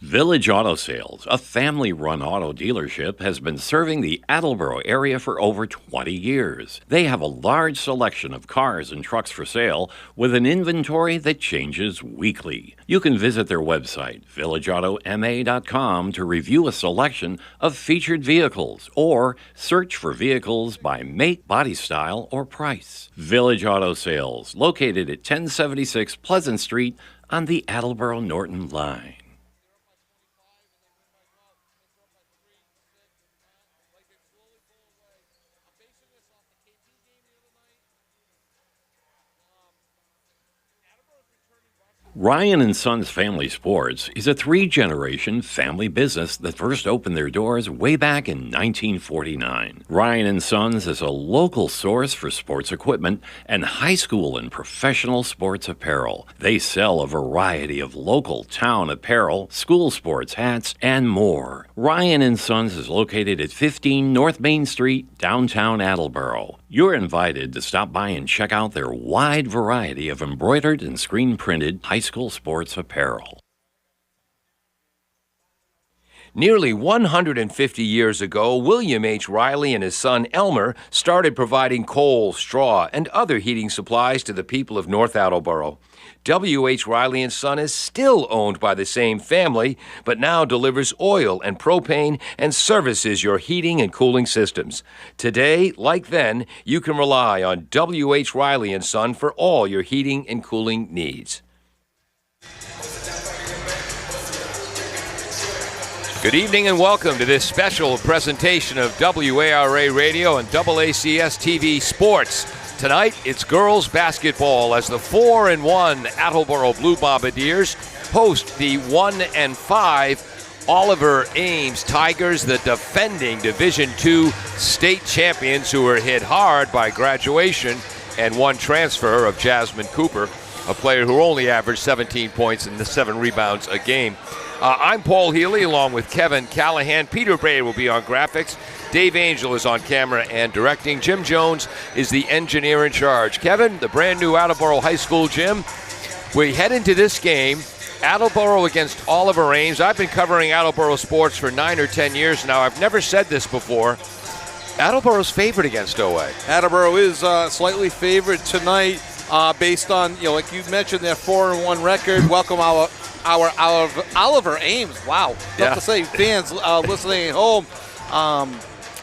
Village Auto Sales, a family-run auto dealership, has been serving the Attleboro area for over 20 years. They have a large selection of cars and trucks for sale with an inventory that changes weekly. You can visit their website, villageautomA.com, to review a selection of featured vehicles or search for vehicles by make, body style, or price. Village Auto Sales, located at 1076 Pleasant Street on the Attleboro-Norton line. Ryan and Sons Family Sports is a three-generation family business that first opened their doors way back in 1949. Ryan and Sons is a local source for sports equipment and high school and professional sports apparel. They sell a variety of local town apparel, school sports hats, and more. Ryan and Sons is located at 15 North Main Street, downtown Attleboro. You're invited to stop by and check out their wide variety of embroidered and screen-printed high school sports apparel. Nearly 150 years ago, William H. Riley and his son Elmer started providing coal, straw, and other heating supplies to the people of North Attleboro. W.H. Riley & Son is still owned by the same family, but now delivers oil and propane and services your heating and cooling systems. Today, like then, you can rely on W.H. Riley & Son for all your heating and cooling needs. Good evening and welcome to this special presentation of WARA Radio and AACS TV Sports. Tonight, it's girls basketball as the 4-1 Attleboro Blue Bombardiers host the 1-5 Oliver Ames Tigers, the defending Division II state champions who were hit hard by graduation and one transfer of Jasmine Cooper, a player who only averaged 17 points and 7 rebounds a game. I'm Paul Healy along with Kevin Callahan. Peter Bray will be on graphics. Dave Angel is on camera and directing. Jim Jones is the engineer in charge. Kevin, the brand new Attleboro High School gym. We head into this game, Attleboro against Oliver Ames. I've been covering Attleboro sports for 9 or 10 years now. I've never said this before. Attleboro's favored against OA. Attleboro is slightly favored tonight based on, like you mentioned, their 4-1 record. Welcome our Oliver Ames. Wow. Tough to say. Fans listening at home.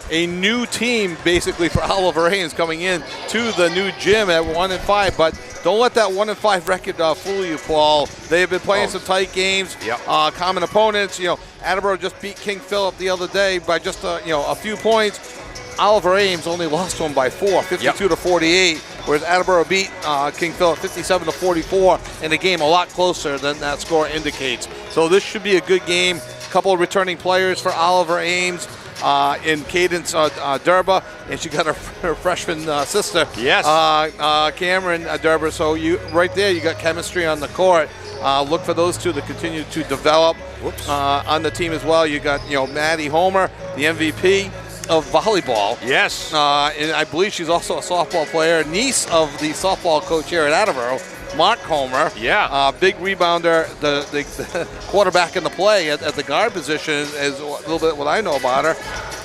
A new team basically for Oliver Ames coming in to the new gym at 1-5, but don't let that 1-5 record fool you, Paul. They have been playing some tight games, common opponents. Attleboro just beat King Philip the other day by just a few points. Oliver Ames only lost to him by 4, 52-48, whereas Attleboro beat King Philip 57-44 in a game a lot closer than that score indicates. So this should be a good game. A couple of returning players for Oliver Ames in Cadence Durba, and she got her freshman sister, Cameron Durba. So right there, you got chemistry on the court. Look for those two to continue to develop on the team as well. You got Maddie Homer, the MVP of volleyball. Yes. And I believe she's also a softball player, niece of the softball coach here at Attleboro, Mark Homer. Yeah. Big rebounder, the quarterback in the play at the guard position is a little bit what I know about her.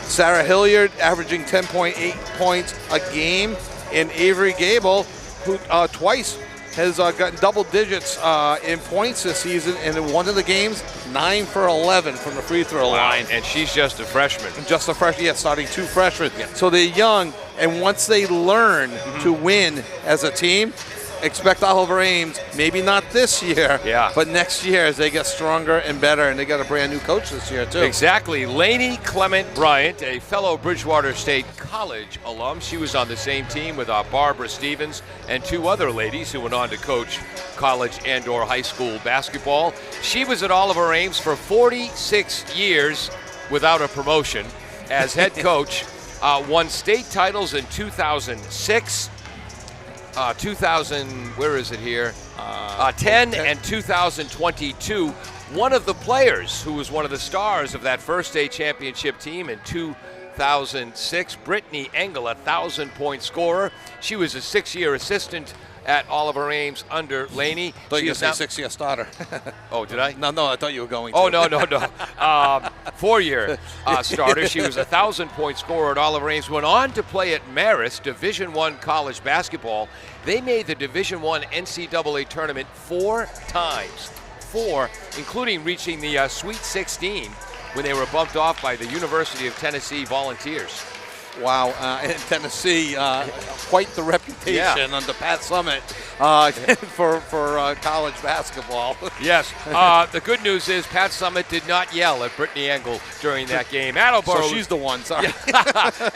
Sarah Hilliard averaging 10.8 points a game. And Avery Gable, who twice has gotten double digits in points this season, and in one of the games, 9 for 11 from the free throw line. And she's just a freshman. Just a freshman, starting 2 freshmen. Yeah. So they're young, and once they learn to win as a team, expect Oliver Ames, maybe not this year, but next year as they get stronger and better, and they got a brand new coach this year too. Exactly. Lainey Clement Bryant, a fellow Bridgewater State College alum. She was on the same team with Barbara Stevens and 2 other ladies who went on to coach college and/or high school basketball. She was at Oliver Ames for 46 years without a promotion as head coach. Won state titles in 2006. 10 and 2022. One of the players who was one of the stars of that first state championship team in 2006, Brittany Engel, a 1,000-point scorer. She was a 6-year assistant at Oliver Ames under Laney. I thought you were going to say 6-year starter. Oh, did I? No, I thought you were going to. Oh, no. 4-year starter. She was a 1,000-point scorer at Oliver Ames. Went on to play at Marist, Division I college basketball. They made the Division I NCAA tournament 4 times. 4, including reaching the Sweet 16 when they were bumped off by the University of Tennessee Volunteers. Wow, in Tennessee, quite the reputation under Pat Summitt for college basketball. Yes. The good news is Pat Summitt did not yell at Brittany Engel during that game. Attleboro. So she's the one, sorry.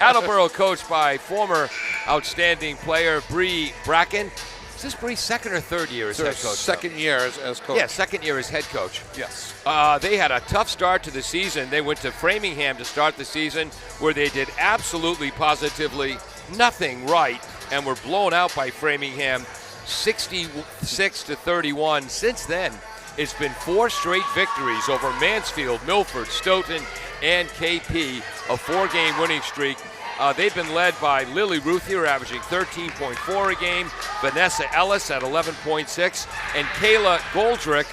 Attleboro coached by former outstanding player Bree Bracken. Is this Bree's second or third year as head coach? Second year as coach. Yeah, second year as head coach. Yes. They had a tough start to the season. They went to Framingham to start the season where they did absolutely, positively nothing right and were blown out by Framingham 66-31. Since then, it's been 4 straight victories over Mansfield, Milford, Stoughton, and KP, a 4-game winning streak. They've been led by Lily Ruthier, averaging 13.4 a game, Vanessa Ellis at 11.6, and Kayla Goldrick,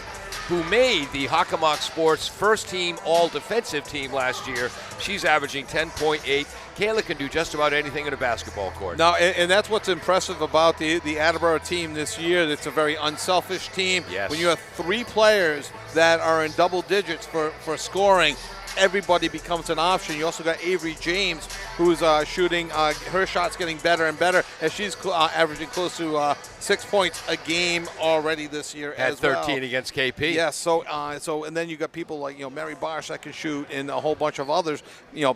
who made the Hockomock Sports first-team all-defensive team last year. She's averaging 10.8. Kayla can do just about anything in a basketball court. No, and that's what's impressive about the Attleboro team this year. It's a very unselfish team. Yes. When you have 3 players that are in double digits for scoring, everybody becomes an option. You also got Avery James, who's shooting. Her shot's getting better and better as she's averaging close to 6 points a game already this year. Had as well. 13 against KP. Yes. So and then you got people like Mary Barsh that can shoot, and a whole bunch of others.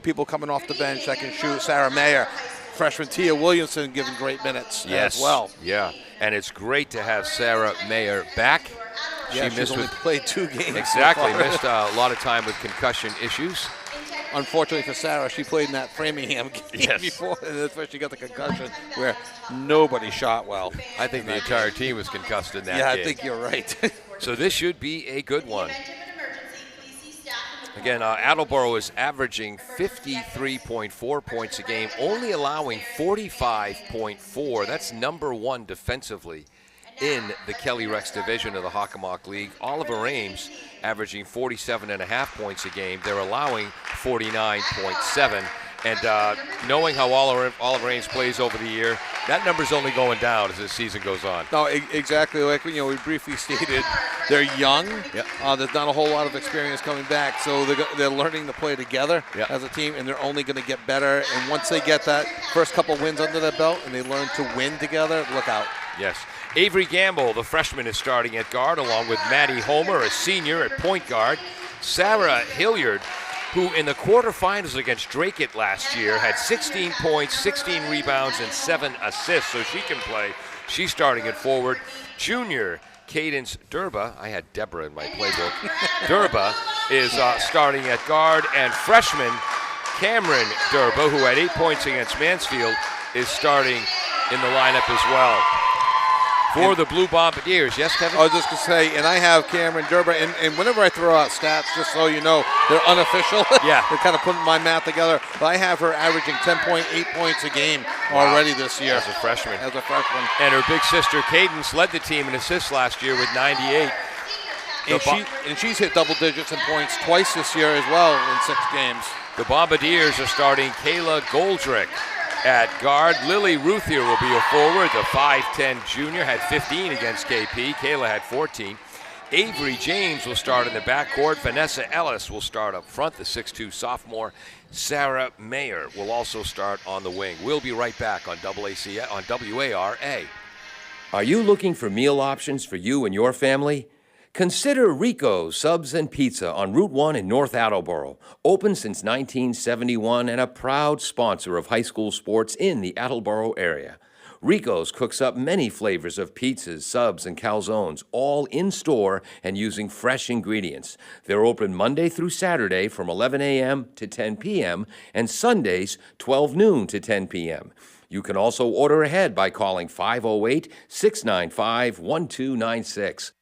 People coming off the bench that can shoot. Sarah Mayer, freshman Tia Williamson giving great minutes as well. Yeah, and it's great to have Sarah Mayer back. Yeah, she's only played 2 games. Exactly, missed a lot of time with concussion issues. Unfortunately for Sarah, she played in that Framingham game before, and that's where she got the concussion, where nobody shot well. I think the entire team was concussed in that game. Yeah, I think you're right. So this should be a good one. Again, Attleboro is averaging 53.4 points a game, only allowing 45.4. That's number 1 defensively in the Kelly Rex division of the Hockomock League. Oliver Ames averaging 47.5 points a game. They're allowing 49.7. And knowing how Oliver Ames plays over the year, that number's only going down as the season goes on. No, exactly. Like we briefly stated, they're young. Yep. There's not a whole lot of experience coming back, so they're learning to play together as a team, and they're only going to get better. And once they get that first couple wins under their belt and they learn to win together, look out. Yes. Avery Gamble, the freshman, is starting at guard, along with Maddie Homer, a senior, at point guard. Sarah Hilliard, who in the quarterfinals against Drake last year had 16 points, 16 rebounds, and 7 assists, so she can play. She's starting at forward. Junior Cadence Durba, I had Deborah in my playbook. Durba is starting at guard, and freshman Cameron Durba, who had 8 points against Mansfield, is starting in the lineup as well. For the Blue Bombardiers, yes, Kevin? I was just going to say, and I have Cameron Durba, and whenever I throw out stats, just so you know, they're unofficial. Yeah. They're kind of putting my math together. But I have her averaging 10.8 points a game already this year. As a freshman. And her big sister, Cadence, led the team in assists last year with 98. And she's hit double digits in points twice this year as well in 6 games. The Bombardiers are starting Kayla Goldrick at guard. Lily Ruthier will be a forward. The 5'10 junior had 15 against KP. Kayla had 14. Avery James will start in the backcourt. Vanessa Ellis will start up front, the 6'2 sophomore. Sarah Mayer will also start on the wing. We'll be right back on WARA. Are you looking for meal options for you and your family? Consider Rico's Subs and Pizza on Route 1 in North Attleboro. Open since 1971 and a proud sponsor of high school sports in the Attleboro area. Rico's cooks up many flavors of pizzas, subs, and calzones, all in-store and using fresh ingredients. They're open Monday through Saturday from 11 a.m. to 10 p.m. and Sundays 12 noon to 10 p.m. You can also order ahead by calling 508-695-1296.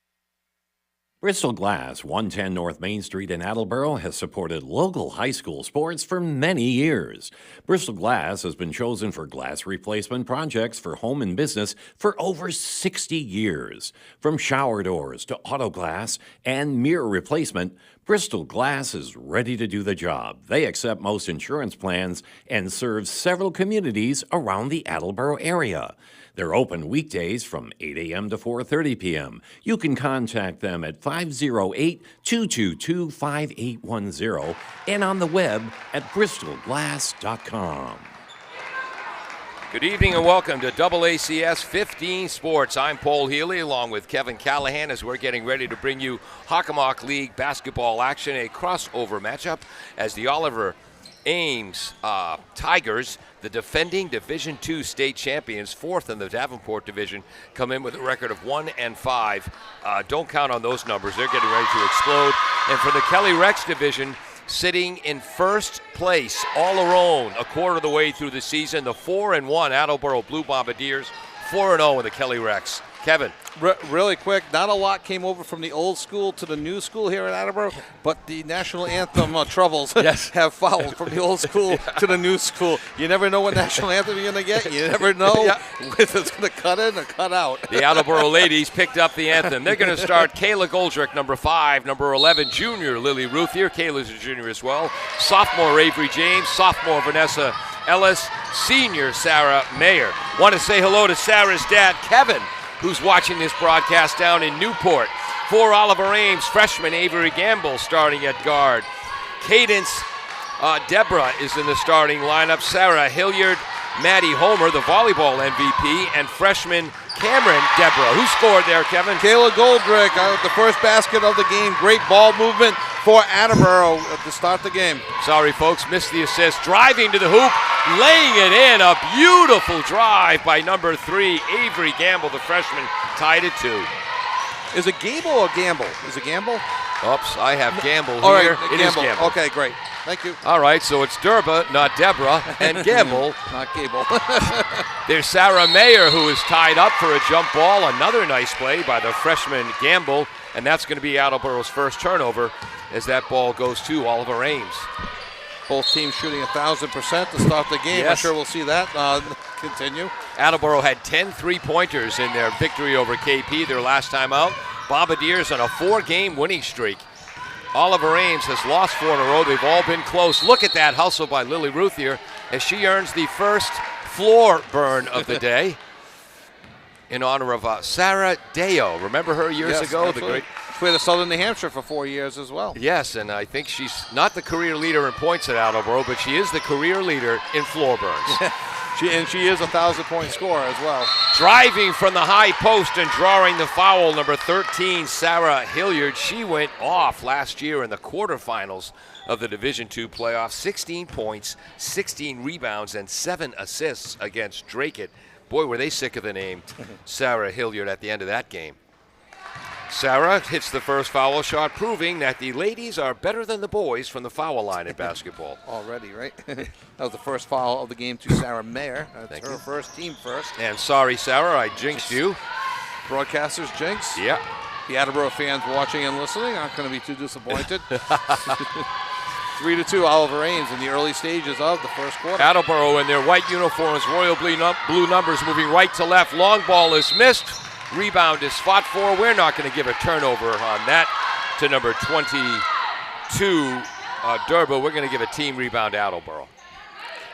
Bristol Glass, 110 North Main Street in Attleboro, has supported local high school sports for many years. Bristol Glass has been chosen for glass replacement projects for home and business for over 60 years. From shower doors to auto glass and mirror replacement, Bristol Glass is ready to do the job. They accept most insurance plans and serve several communities around the Attleboro area. They're open weekdays from 8 a.m. to 4:30 p.m. You can contact them at 508-222-5810 and on the web at bristolglass.com. Good evening and welcome to AACS 15 Sports. I'm Paul Healy along with Kevin Callahan as we're getting ready to bring you Hockomock League basketball action, a crossover matchup as the Oliver Ames Tigers, the defending Division II state champions, fourth in the Davenport division, come in with a record of 1-5. Don't count on those numbers. They're getting ready to explode. And for the Kelly Rex division, sitting in first place all alone a quarter of the way through the season, the 4-1 Attleboro Blue Bombardiers, 4-0 in the Kelly Rex. Kevin. Really quick, not a lot came over from the old school to the new school here at Attleboro, but the national anthem troubles have followed from the old school to the new school. You never know what national anthem you're going to get. You never know if it's going to cut in or cut out. The Attleboro ladies picked up the anthem. They're going to start Kayla Goldrick, number 5, number 11, junior Lily Ruthier. Kayla's a junior as well. Sophomore Avery James, sophomore Vanessa Ellis, senior Sarah Mayer. Want to say hello to Sarah's dad, Kevin, who's watching this broadcast down in Newport. For Oliver Ames, freshman Avery Gamble starting at guard. Cadence Deborah is in the starting lineup. Sarah Hilliard, Maddie Homer, the volleyball MVP, and freshman Cameron Deborah. Who scored there, Kevin? Kayla Goldrick, the first basket of the game. Great ball movement for Attleboro to start the game. Sorry, folks, missed the assist. Driving to the hoop, laying it in. A beautiful drive by number 3, Avery Gamble, the freshman, tied it 2. Is it Gable or Gamble? Is it Gamble? Oops, I have Gamble All here. right, It is Gamble. Okay, great. Thank you. All right, so it's Derba, not Deborah, and Gamble. Not Gable. There's Sarah Mayer, who is tied up for a jump ball. Another nice play by the freshman Gamble, and that's going to be Attleboro's first turnover as that ball goes to Oliver Ames. Both teams shooting 1,000% to start the game. Yes. I'm sure we'll see that continue. Attleboro had 10 three-pointers in their victory over KP their last time out. Bombardiers on a 4-game winning streak. Oliver Ames has lost 4 in a row. They've all been close. Look at that hustle by Lily Ruthier as she earns the first floor burn of the day in honor of Sarah Deo. Remember her years ago? Absolutely. Played at Southern New Hampshire for 4 years as well. Yes, and I think she's not the career leader in points at Attleboro, but she is the career leader in floor burns. She is a 1,000-point scorer as well. Driving from the high post and drawing the foul, number 13, Sarah Hilliard. She went off last year in the quarterfinals of the Division II playoffs. 16 points, 16 rebounds, and 7 assists against Drake. Boy, were they sick of the name Sarah Hilliard at the end of that game. Sarah hits the first foul shot, proving that the ladies are better than the boys from the foul line in basketball. Already, right? That was the first foul of the game to Sarah Mayer. That's her first, team first. And sorry, Sarah, I jinxed you. Broadcasters jinx. Yeah. The Attleboro fans watching and listening aren't going to be too disappointed. 3-2 Oliver Ames in the early stages of the first quarter. Attleboro in their white uniforms, royal blue numbers, moving right to left. Long ball is missed. Rebound is fought for. We're not going to give a turnover on that to number 22, Durba. We're going to give a team rebound to Attleboro.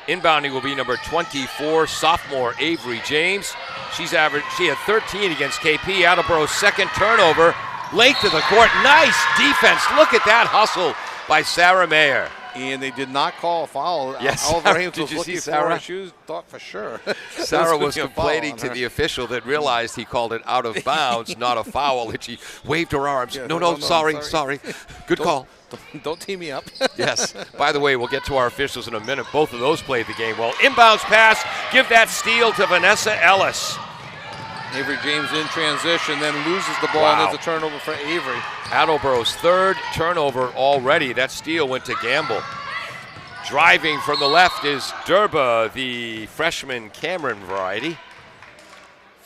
Inbounding will be number 24, sophomore Avery James. She had 13 against KP. Attleboro's second turnover. Length of the court. Nice defense. Look at that hustle by Sarah Mayer. And they did not call a foul. Yes, Oliver Ames did was you looking see for Sarah? her shoes. Thought for sure. Sarah was a foul complaining on to her. the official that realized he called it out of bounds, not a foul, and she waved her arms. Yeah, No, sorry. Good call. Don't tee me up. Yes. By the way, we'll get to our officials in a minute. Both of those played the game well. Inbounds pass. Give that steal to Vanessa Ellis. Avery James in transition, then loses the ball, and there's a turnover for Avery. Attleboro's third turnover already. That steal went to Gamble. Driving from the left is Durba, the freshman Cameron variety.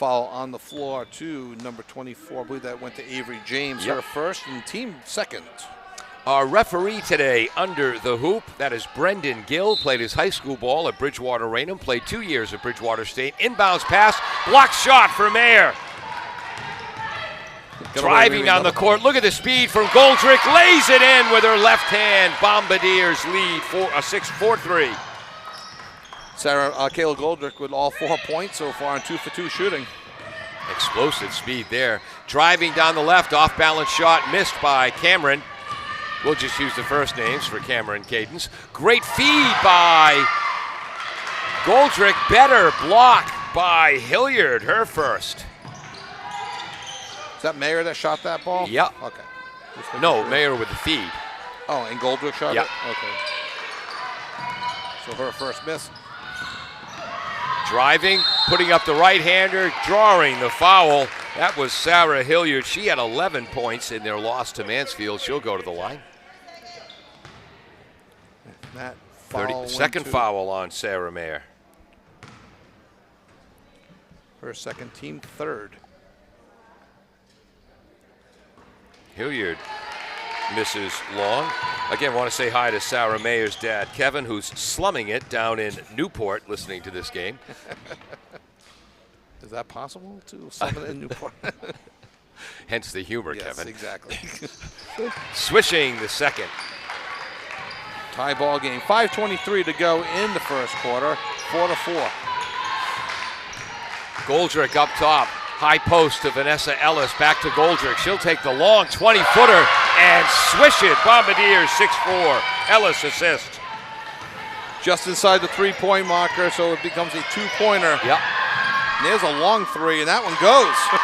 foul on the floor to number 24. I believe that went to Avery James, her first, and team second. Our referee today under the hoop, that is Brendan Gill, played his high school ball at Bridgewater Raynham, played 2 years at Bridgewater State. Inbounds pass, blocked shot for Mayer. Driving down the court, look at the speed from Goldrick, lays it in with her left hand. Bombardiers lead 4-3. Kayla Goldrick with all 4 points so far and 2 for 2 shooting. Explosive speed there. Driving down the left, off-balance shot missed by Cameron. We'll just use the first names for Cameron Cadence. Great feed by Goldrick. Better block by Hilliard, her first. Is that Mayer that shot that ball? Yeah. Okay. No, Mayer with the feed. Oh, and Goldrick shot it? Okay. So her first miss. Driving, putting up the right-hander, drawing the foul. That was Sarah Hilliard. She had 11 points in their loss to Mansfield. She'll go to the line. That second foul on Sarah Mayer. Her second, team third. Hilliard misses long. Again, want to say hi to Sarah Mayer's dad, Kevin, who's slumming it down in Newport listening to this game. Is that possible to slum it in Newport? Hence the humor, yes, Kevin. Exactly. Swishing the second. Tie ball game. 5:23 to go in the first quarter. 4-4. Goldrick up top. High post to Vanessa Ellis. Back to Goldrick. She'll take the long 20-footer and swish it. Bombardiers 6-4. Ellis assist. Just inside the 3-point marker, so it becomes a 2-pointer. Yep. And there's a long 3, and that one goes.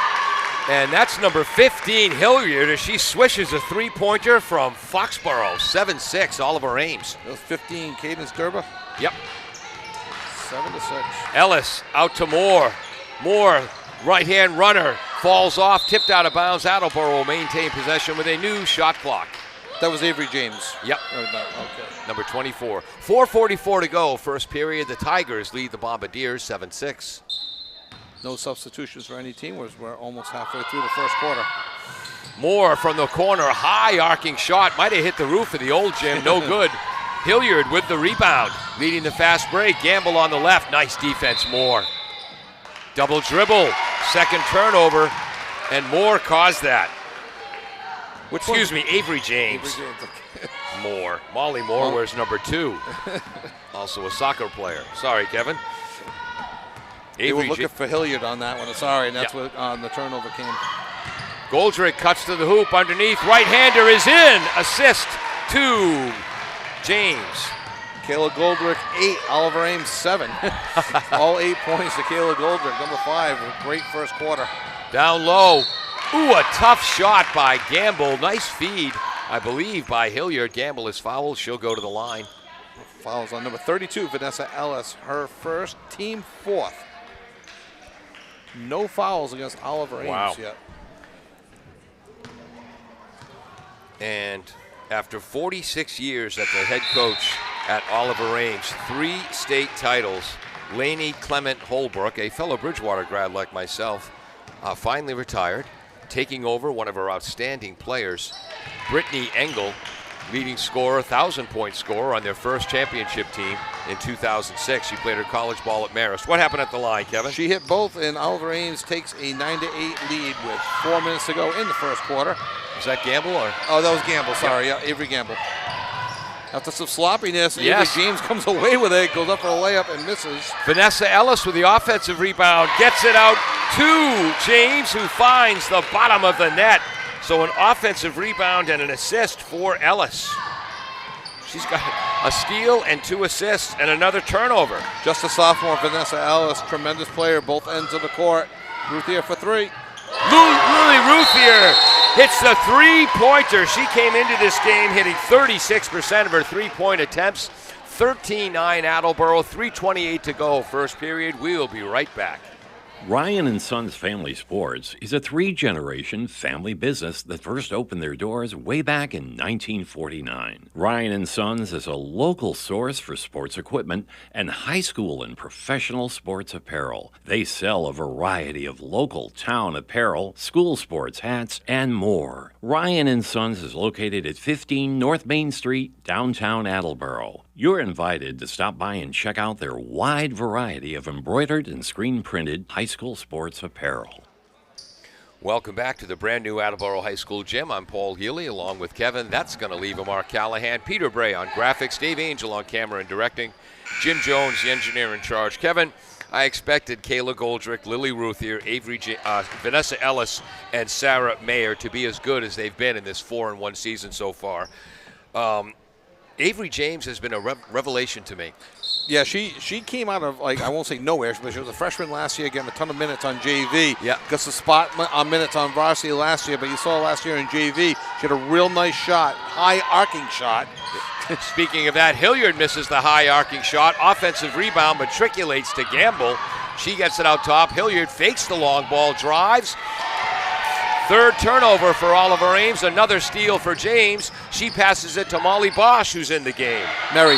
And that's number 15, Hilliard, as she swishes a 3-pointer from Foxborough. 7-6, Oliver Ames. That was 15, Cadence Gerber. Yep. 7-6. Ellis out to Moore. Moore, right-hand runner, falls off, tipped out of bounds. Attleboro will maintain possession with a new shot clock. That was Avery James. Yep. Okay. Number 24. 4:44 to go, first period. The Tigers lead the Bombardiers 7-6. No substitutions for any team. We're almost halfway through the first quarter. Moore from the corner, high arcing shot. Might have hit the roof of the old gym, no good. Hilliard with the rebound, leading the fast break. Gamble on the left, nice defense, Moore. Double dribble, second turnover, and Moore caused that. Excuse me, Avery James. Moore. Molly Moore wears number 2. Also a soccer player. Sorry, Kevin. They were looking for Hilliard on that one. Sorry, and that's what the turnover came. Goldrick cuts to the hoop underneath. Right-hander is in. Assist to James. Kayla Goldrick, 8. Oliver Ames, 7. All 8 points to Kayla Goldrick, number 5. A great first quarter. Down low. Ooh, a tough shot by Gamble. Nice feed, I believe, by Hilliard. Gamble is fouled. She'll go to the line. Fouls on number 32, Vanessa Ellis. Her first, team 4th. No fouls against Oliver Ames yet. And after 46 years as the head coach at Oliver Ames, 3 state titles, Lainey Clement Holbrook, a fellow Bridgewater grad like myself, finally retired, taking over one of her outstanding players, Brittany Engel, leading scorer, 1,000-point scorer on their first championship team in 2006. She played her college ball at Marist. What happened at the line, Kevin? She hit both, and Oliver Ames takes a 9-8 lead with 4 minutes to go in the first quarter. Was that Gamble? Or? Oh, that was Gamble. Sorry, yeah, Avery Gamble. After some sloppiness, Avery James comes away with it, goes up for a layup and misses. Vanessa Ellis with the offensive rebound, gets it out to James, who finds the bottom of the net. So an offensive rebound and an assist for Ellis. She's got a steal and 2 assists and another turnover. Just a sophomore, Vanessa Ellis, tremendous player, both ends of the court. Ruthier for 3. Lily Ruthier hits the 3-pointer. She came into this game hitting 36% of her 3-point attempts. 13-9 Attleboro, 3:28 to go, first period. We'll be right back. Ryan and Sons Family Sports is a three-generation family business that first opened their doors way back in 1949. Ryan and Sons is a local source for sports equipment and high school and professional sports apparel. They sell a variety of local town apparel, school sports hats, and more. Ryan and Sons is located at 15 North Main Street, downtown Attleboro. You're invited to stop by and check out their wide variety of embroidered and screen-printed high school sports apparel. Welcome back to the brand new Attleboro High School gym. I'm Paul Healy along with Kevin. That's going to leave Mark Callahan, Peter Bray on graphics, Dave Angel on camera and directing, Jim Jones, the engineer in charge. Kevin, I expected Kayla Goldrick, Lily Ruthier, Vanessa Ellis, and Sarah Mayer to be as good as they've been in this 4-1 season so far. Avery James has been a revelation to me. Yeah, she came out of, like, I won't say nowhere, but she was a freshman last year, getting a ton of minutes on JV. Yeah. Gets a spot on minutes on varsity last year, but you saw last year in JV, she had a real nice shot, high arcing shot. Speaking of that, Hilliard misses the high arcing shot. Offensive rebound, matriculates to Gamble. She gets it out top. Hilliard fakes the long ball, drives. Third turnover for Oliver Ames. Another steal for James. She passes it to Molly Bosch, who's in the game. Mary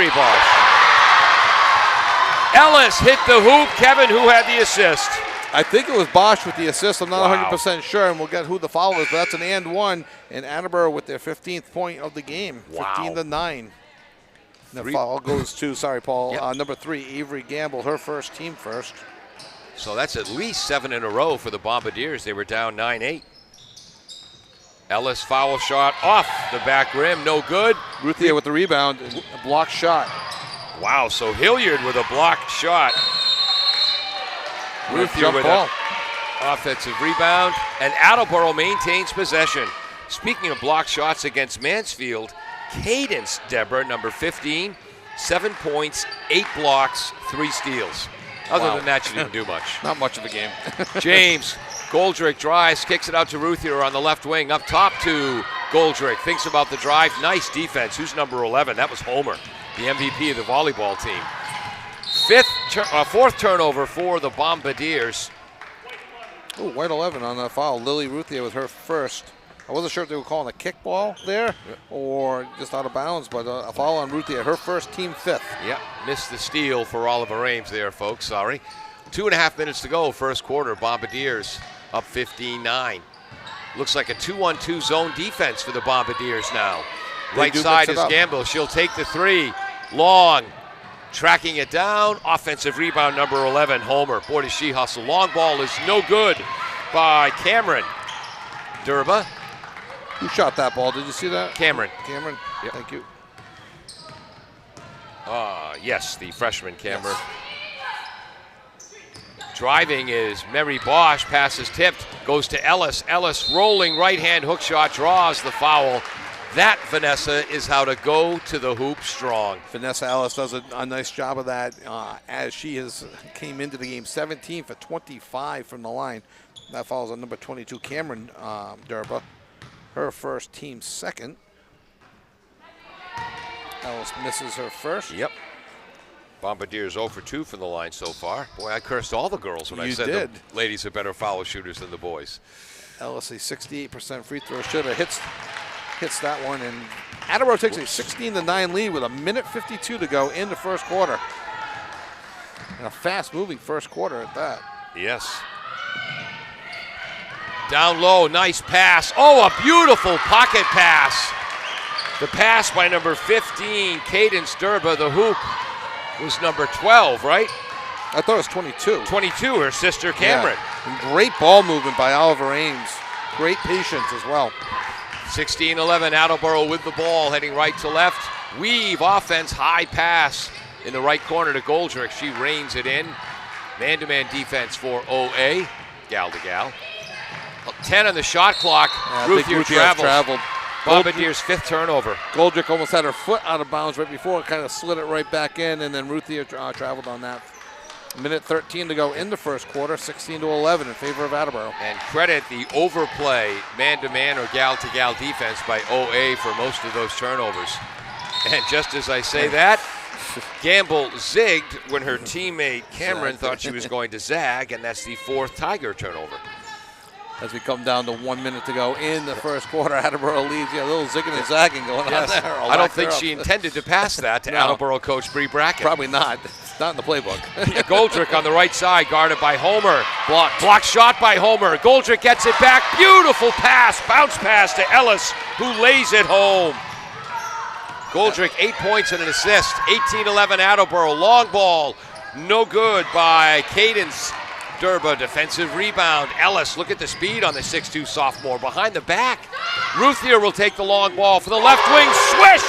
Bosch. Ellis hit the hoop. Kevin, who had the assist? I think it was Bosch with the assist. I'm not Wow. 100% sure, and we'll get who the foul is, but that's an and one. And Attleboro with their 15th point of the game, Wow. 15-9. The foul goes to, sorry, Paul, Yep. number 3, Avery Gamble, her first, team first. So that's at least 7 in a row for the Bombardiers. They were down 9-8. Ellis foul shot off the back rim, no good. Ruthier with the rebound, a blocked shot. Wow, so Hilliard with a blocked shot. Ruthier Jump with ball. an offensive rebound, and Attleboro maintains possession. Speaking of blocked shots against Mansfield, Cadence Deborah, number 15, 7 points, 8 blocks, 3 steals. Other Wow. than that, she didn't do much. Not much of a game. James Goldrick drives, kicks it out to Ruthier on the left wing, up top to Goldrick. Thinks about the drive. Nice defense. Who's number 11? That was Homer, the MVP of the volleyball team. Fourth turnover for the Bombardiers. Ooh, white 11 on the foul. Lily Ruthier with her first. I wasn't sure if they were calling a kickball there or just out of bounds, but a foul on Ruthier, her first, team 5th. Yep, missed the steal for Oliver Ames there, folks. Sorry. 2.5 minutes to go, first quarter. Bombardiers up 15-9. Looks like a 2-on-2 zone defense for the Bombardiers now. Right side is Gamble. She'll take the 3. Long. Tracking it down. Offensive rebound, number 11, Homer. Boy, does she hustle. Long ball is no good by Cameron Durba. Who shot that ball? Did you see that? Cameron. Cameron? Yep. Thank you. Yes, the freshman Cameron. Yes. Driving is Mary Bosch. Pass is tipped. Goes to Ellis. Ellis rolling right-hand hook shot. Draws the foul. That, Vanessa, is how to go to the hoop strong. Vanessa Ellis does a nice job of that as she came into the game 17 for 25 from the line. That follows on number 22, Cameron Durba. Her first, team second. Ellis misses her first. Yep. Bombardiers 0 for 2 from the line so far. Boy, I cursed all the girls when I said did. the ladies are better foul shooters than the boys. Ellis, a 68% free throw shooter, hits that one, and Attleboro takes a 16-9 lead with 1:52 to go in the first quarter. And a fast-moving first quarter at that. Yes. Down low, nice pass. Oh, a beautiful pocket pass. The pass by number 15, Cadence Durba. The hoop was number 12, right? I thought it was 22. 22, her sister Cameron. Yeah. And great ball movement by Oliver Ames. Great patience as well. 16-11, Attleboro with the ball, heading right to left. Weave, offense, high pass in the right corner to Goldrick. She reins it in. Man-to-man defense for OA. Gal to gal. 10 on the shot clock. Ruthier traveled. Bombardiers' 5th turnover. Goldrick almost had her foot out of bounds right before, kind of slid it right back in, and then Ruthier traveled on that. 1:13 to go in the first quarter, 16-11 in favor of Attleboro. And credit the overplay, man-to-man or gal-to-gal defense by OA for most of those turnovers. And just as I say that, Gamble zigged when her teammate Cameron thought she was going to zag, and that's the 4th Tiger turnover. As we come down to 1 minute to go in the first quarter, Attleboro leads. Yeah, a little zigging and zagging going on there. I don't think she intended to pass that to Attleboro coach Bree Brackett. Probably not. It's not in the playbook. Goldrick on the right side, guarded by Homer. Blocked shot by Homer. Goldrick gets it back. Beautiful pass. Bounce pass to Ellis, who lays it home. Goldrick, 8 points and an assist. 18-11 Attleboro. Long ball. No good by Cadence. Durba, defensive rebound. Ellis, look at the speed on the 6'2 sophomore. Behind the back. Ruthier will take the long ball for the left wing. Swish!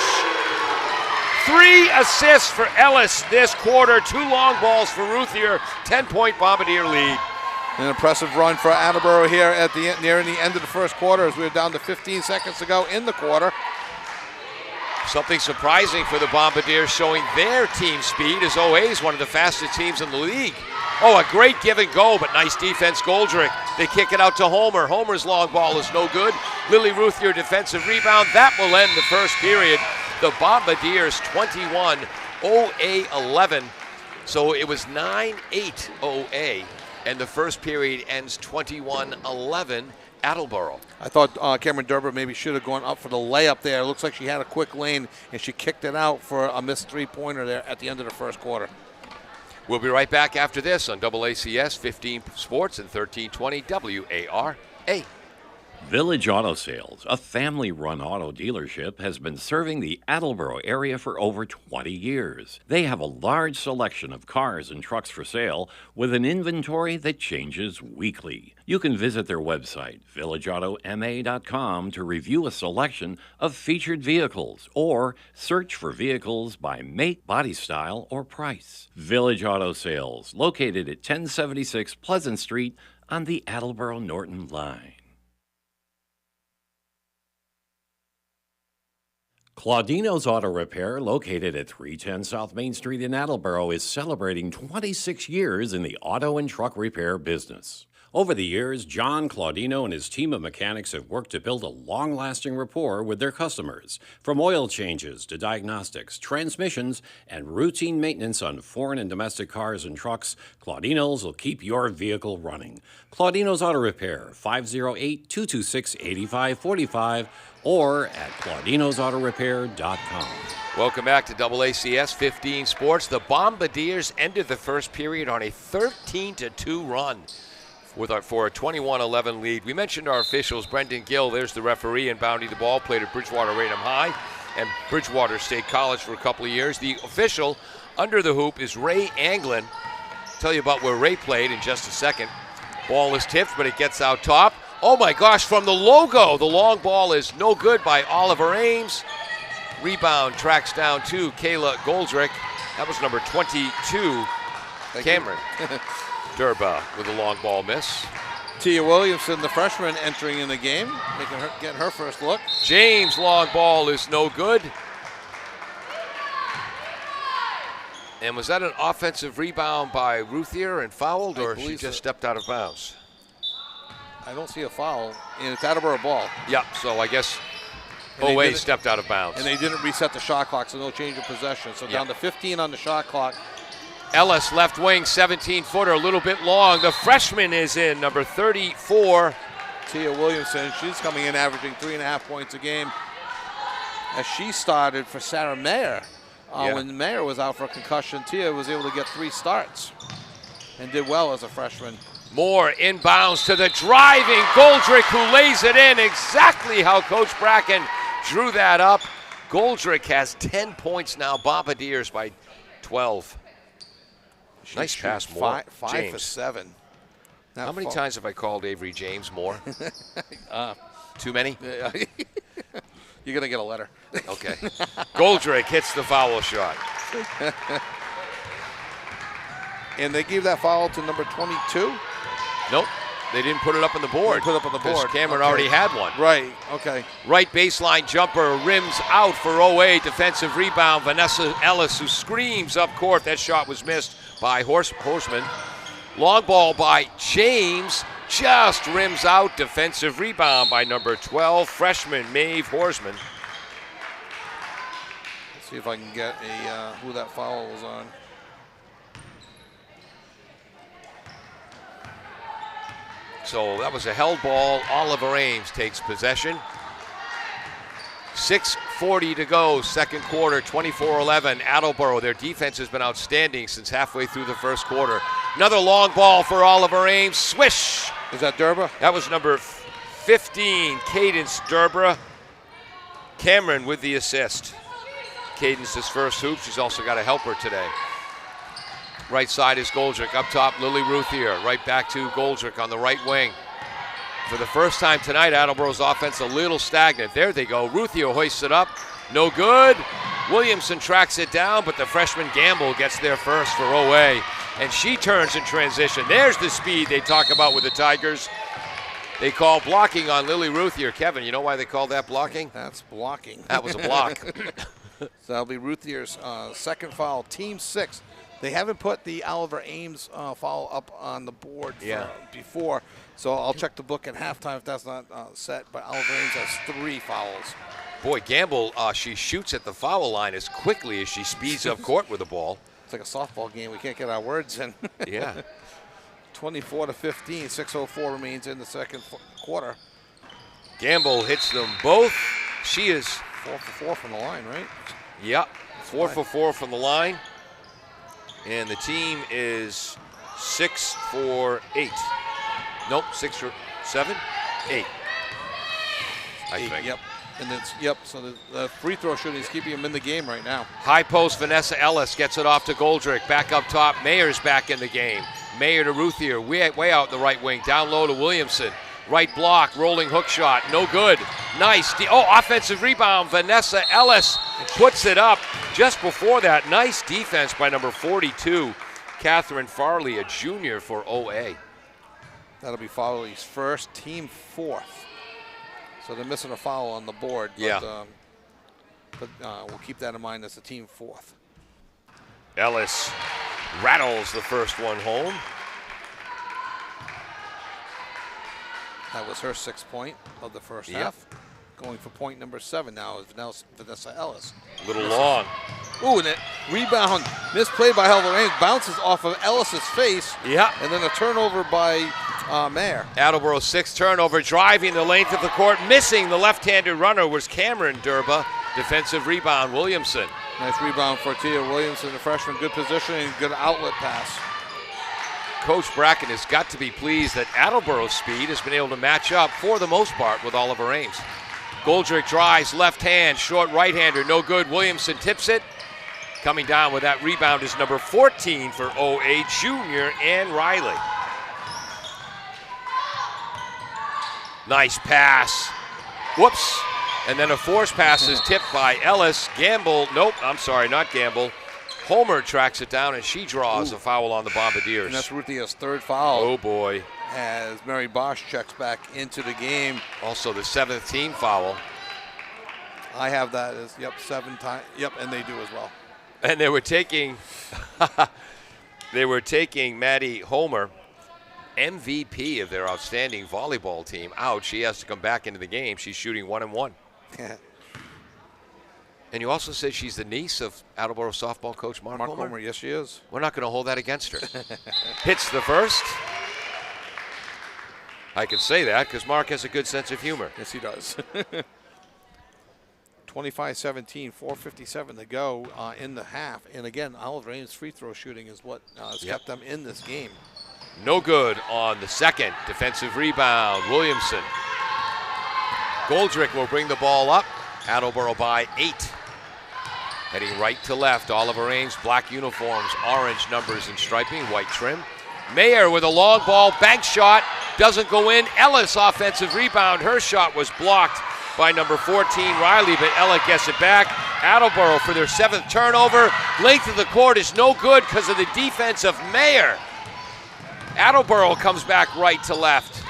3 assists for Ellis this quarter. 2 long balls for Ruthier. 10-point Bombardier lead. An impressive run for Attleboro here at the end, nearing the end of the first quarter, as we were down to 15 seconds to go in the quarter. Something surprising for the Bombardiers, showing their team speed, as OA is one of the fastest teams in the league. Oh, a great give and go, but nice defense, Goldrick. They kick it out to Homer. Homer's long ball is no good. Lily Ruthier defensive rebound. That will end the first period. The Bombardiers 21, OA 11. So it was 9-8 OA, and the first period ends 21-11 Attleboro. I thought Cameron Durba maybe should have gone up for the layup there. It looks like she had a quick lane, and she kicked it out for a missed three-pointer there at the end of the first quarter. We'll be right back after this on AACS 15 Sports and 1320 WARA. Village Auto Sales, a family-run auto dealership, has been serving the Attleboro area for over 20 years. They have a large selection of cars and trucks for sale with an inventory that changes weekly. You can visit their website, villageautomA.com, to review a selection of featured vehicles or search for vehicles by make, body style, or price. Village Auto Sales, located at 1076 Pleasant Street on the Attleboro-Norton line. Claudino's Auto Repair, located at 310 South Main Street in Attleboro, is celebrating 26 years in the auto and truck repair business. Over the years, John Claudino and his team of mechanics have worked to build a long-lasting rapport with their customers. From oil changes to diagnostics, transmissions, and routine maintenance on foreign and domestic cars and trucks, Claudino's will keep your vehicle running. Claudino's Auto Repair, 508-226-8545, or at claudinosautorepair.com. Welcome back to AACS 15 Sports. The Bombardiers ended the first period on a 13-2 run for a 21-11 lead. We mentioned our officials. Brendan Gill, there's the referee, and bounding the ball, played at Bridgewater Raynham High and Bridgewater State College for a couple of years. The official under the hoop is Ray Anglin. I'll tell you about where Ray played in just a second. Ball is tipped, but it gets out top. Oh my gosh, from the logo, the long ball is no good by Oliver Ames. Rebound tracks down to Kayla Goldrick. That was number 22, Cameron Durba with a long ball miss. Tia Williamson, the freshman, entering in the game, getting her first look. James' long ball is no good. And was that an offensive rebound by Ruthier and fouled, or she just stepped out of bounds? I don't see a foul, and it's Attleboro ball. Yeah, so I guess OA stepped out of bounds. And they didn't reset the shot clock, so no change of possession. So down to 15 on the shot clock. Ellis, left wing, 17-footer, a little bit long. The freshman is in, number 34. Tia Williamson, she's coming in averaging 3.5 points a game. As she started for Sarah Mayer. When Mayer was out for a concussion, Tia was able to get 3 starts and did well as a freshman. Moore inbounds to the driving Goldrick, who lays it in exactly how Coach Bracken drew that up. Goldrick has 10 points now, Bombardiers by 12. Nice pass, Moore. 5 for 7. How many times have I called Avery James Moore? Too many? You're going to get a letter. Okay. Goldrick hits the foul shot. And they gave that foul to number 22? Nope. They didn't put it up on the board. Put it up on the board. Cameron already had one. Right, okay. Right baseline jumper, rims out for OA. Defensive rebound, Vanessa Ellis, who screams up court. That shot was missed by Horseman. Long ball by James, just rims out. Defensive rebound by number 12, freshman Maeve Horseman. See if I can get who that foul was on. So that was a held ball. Oliver Ames takes possession. 6:40 to go, second quarter, 24-11. Attleboro, their defense has been outstanding since halfway through the first quarter. Another long ball for Oliver Ames. Swish! Is that Durba? That was number 15, Cadence Durba. Cameron with the assist. Cadence's first hoop. She's also got a helper today. Right side is Goldrick. Up top, Lily Ruthier. Right back to Goldrick on the right wing. For the first time tonight, Attleboro's offense a little stagnant. There they go. Ruthier hoists it up. No good. Williamson tracks it down, but the freshman Gamble gets there first for OA. And she turns in transition. There's the speed they talk about with the Tigers. They call blocking on Lily Ruthier. Kevin, you know why they call that blocking? That's blocking. That was a block. So that'll be Ruthier's second foul, team 6. They haven't put the Oliver Ames foul up on the board before, so I'll check the book at halftime if that's not set, but Oliver Ames has 3 fouls. Boy, Gamble, she shoots at the foul line as quickly as she speeds up court with the ball. It's like a softball game. We can't get our words in. Yeah. 24-15, 6:04 remains in the second quarter. Gamble hits them both. She is 4 for 4 from the line, right? Yep, 4 for 4 from the line. And the team is 6 for 8. Nope, 6 for 7, 8. I think. Yep. And it's so the free throw shooting is keeping him in the game right now. High post, Vanessa Ellis gets it off to Goldrick. Back up top, Mayer's back in the game. Mayer to Ruthier, way out the right wing. Down low to Williamson. Right block, rolling hook shot, no good. Nice, offensive rebound. Vanessa Ellis puts it up. Just before that, nice defense by number 42, Catherine Farley, a junior for OA. That'll be Farley's first, team 4th. So they're missing a foul on the board. But we'll keep that in mind as a team 4th. Ellis rattles the first one home. That was her 6th point of the first half. Going for point number 7 now is Vanessa Ellis. A little long. Ooh, and it rebound misplayed by Oliver Ames, bounces off of Ellis's face. Yeah. And then a turnover by Mayer. Attleboro's 6th turnover, driving the length of the court, missing the left-handed runner was Cameron Durba. Defensive rebound, Williamson. Nice rebound for Tia Williamson, the freshman. Good positioning, good outlet pass. Coach Bracken has got to be pleased that Attleboro's speed has been able to match up, for the most part, with Oliver Ames. Goldrick drives, left hand, short right-hander, no good. Williamson tips it. Coming down with that rebound is number 14 for OA, junior Ann Riley. Nice pass. Whoops. And then a force pass is tipped by Ellis. Gamble, nope, I'm sorry, not Gamble. Homer tracks it down, and she draws a foul on the Bombardiers. And that's Ruthier's 3rd foul. Oh, boy. As Mary Bosch checks back into the game. Also the 7th team foul. I have that as, 7 times. Yep, and they do as well. And they were taking Maddie Homer, MVP of their outstanding volleyball team, out. She has to come back into the game. She's shooting 1-1. And you also said she's the niece of Attleboro softball coach Mark Homer? Yes, she is. We're not going to hold that against her. Hits the first. I can say that because Mark has a good sense of humor. Yes, he does. 25-17, 4:57 to go in the half. And again, Oliver Ames' free throw shooting is what has kept them in this game. No good on the second. Defensive rebound, Williamson. Goldrick will bring the ball up. Attleboro by 8. Heading right to left, Oliver Ames, black uniforms, orange numbers and striping, white trim. Mayer with a long ball, bank shot, doesn't go in. Ellis offensive rebound. Her shot was blocked by number 14, Riley, but Ella gets it back. Attleboro for their 7th turnover. Length of the court is no good because of the defense of Mayer. Attleboro comes back right to left.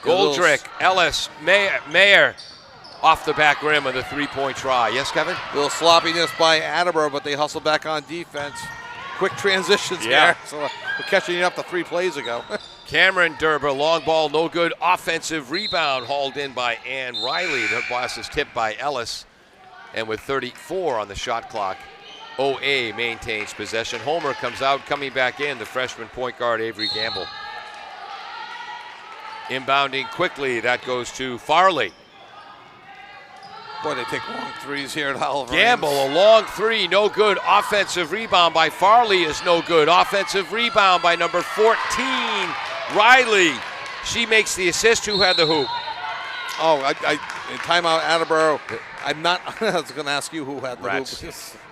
Goldrick, Ellis, Mayer off the back rim of the 3-point try. Yes, Kevin? A little sloppiness by Attleboro, but they hustle back on defense. Quick transitions there. So we're catching up to 3 plays ago. Cameron Durba, long ball, no good. Offensive rebound hauled in by Ann Riley. The pass is tipped by Ellis. And with 34 on the shot clock, OA maintains possession. Homer comes out, coming back in, the freshman point guard Avery Gamble. Inbounding quickly, that goes to Farley. Boy, they take long threes here at Oliver. Gamble, a long three, no good. Offensive rebound by Farley is no good. Offensive rebound by number 14, Riley. She makes the assist. Who had the hoop? Oh, in timeout, Attleboro. I'm not. I was going to ask you who had the hoop.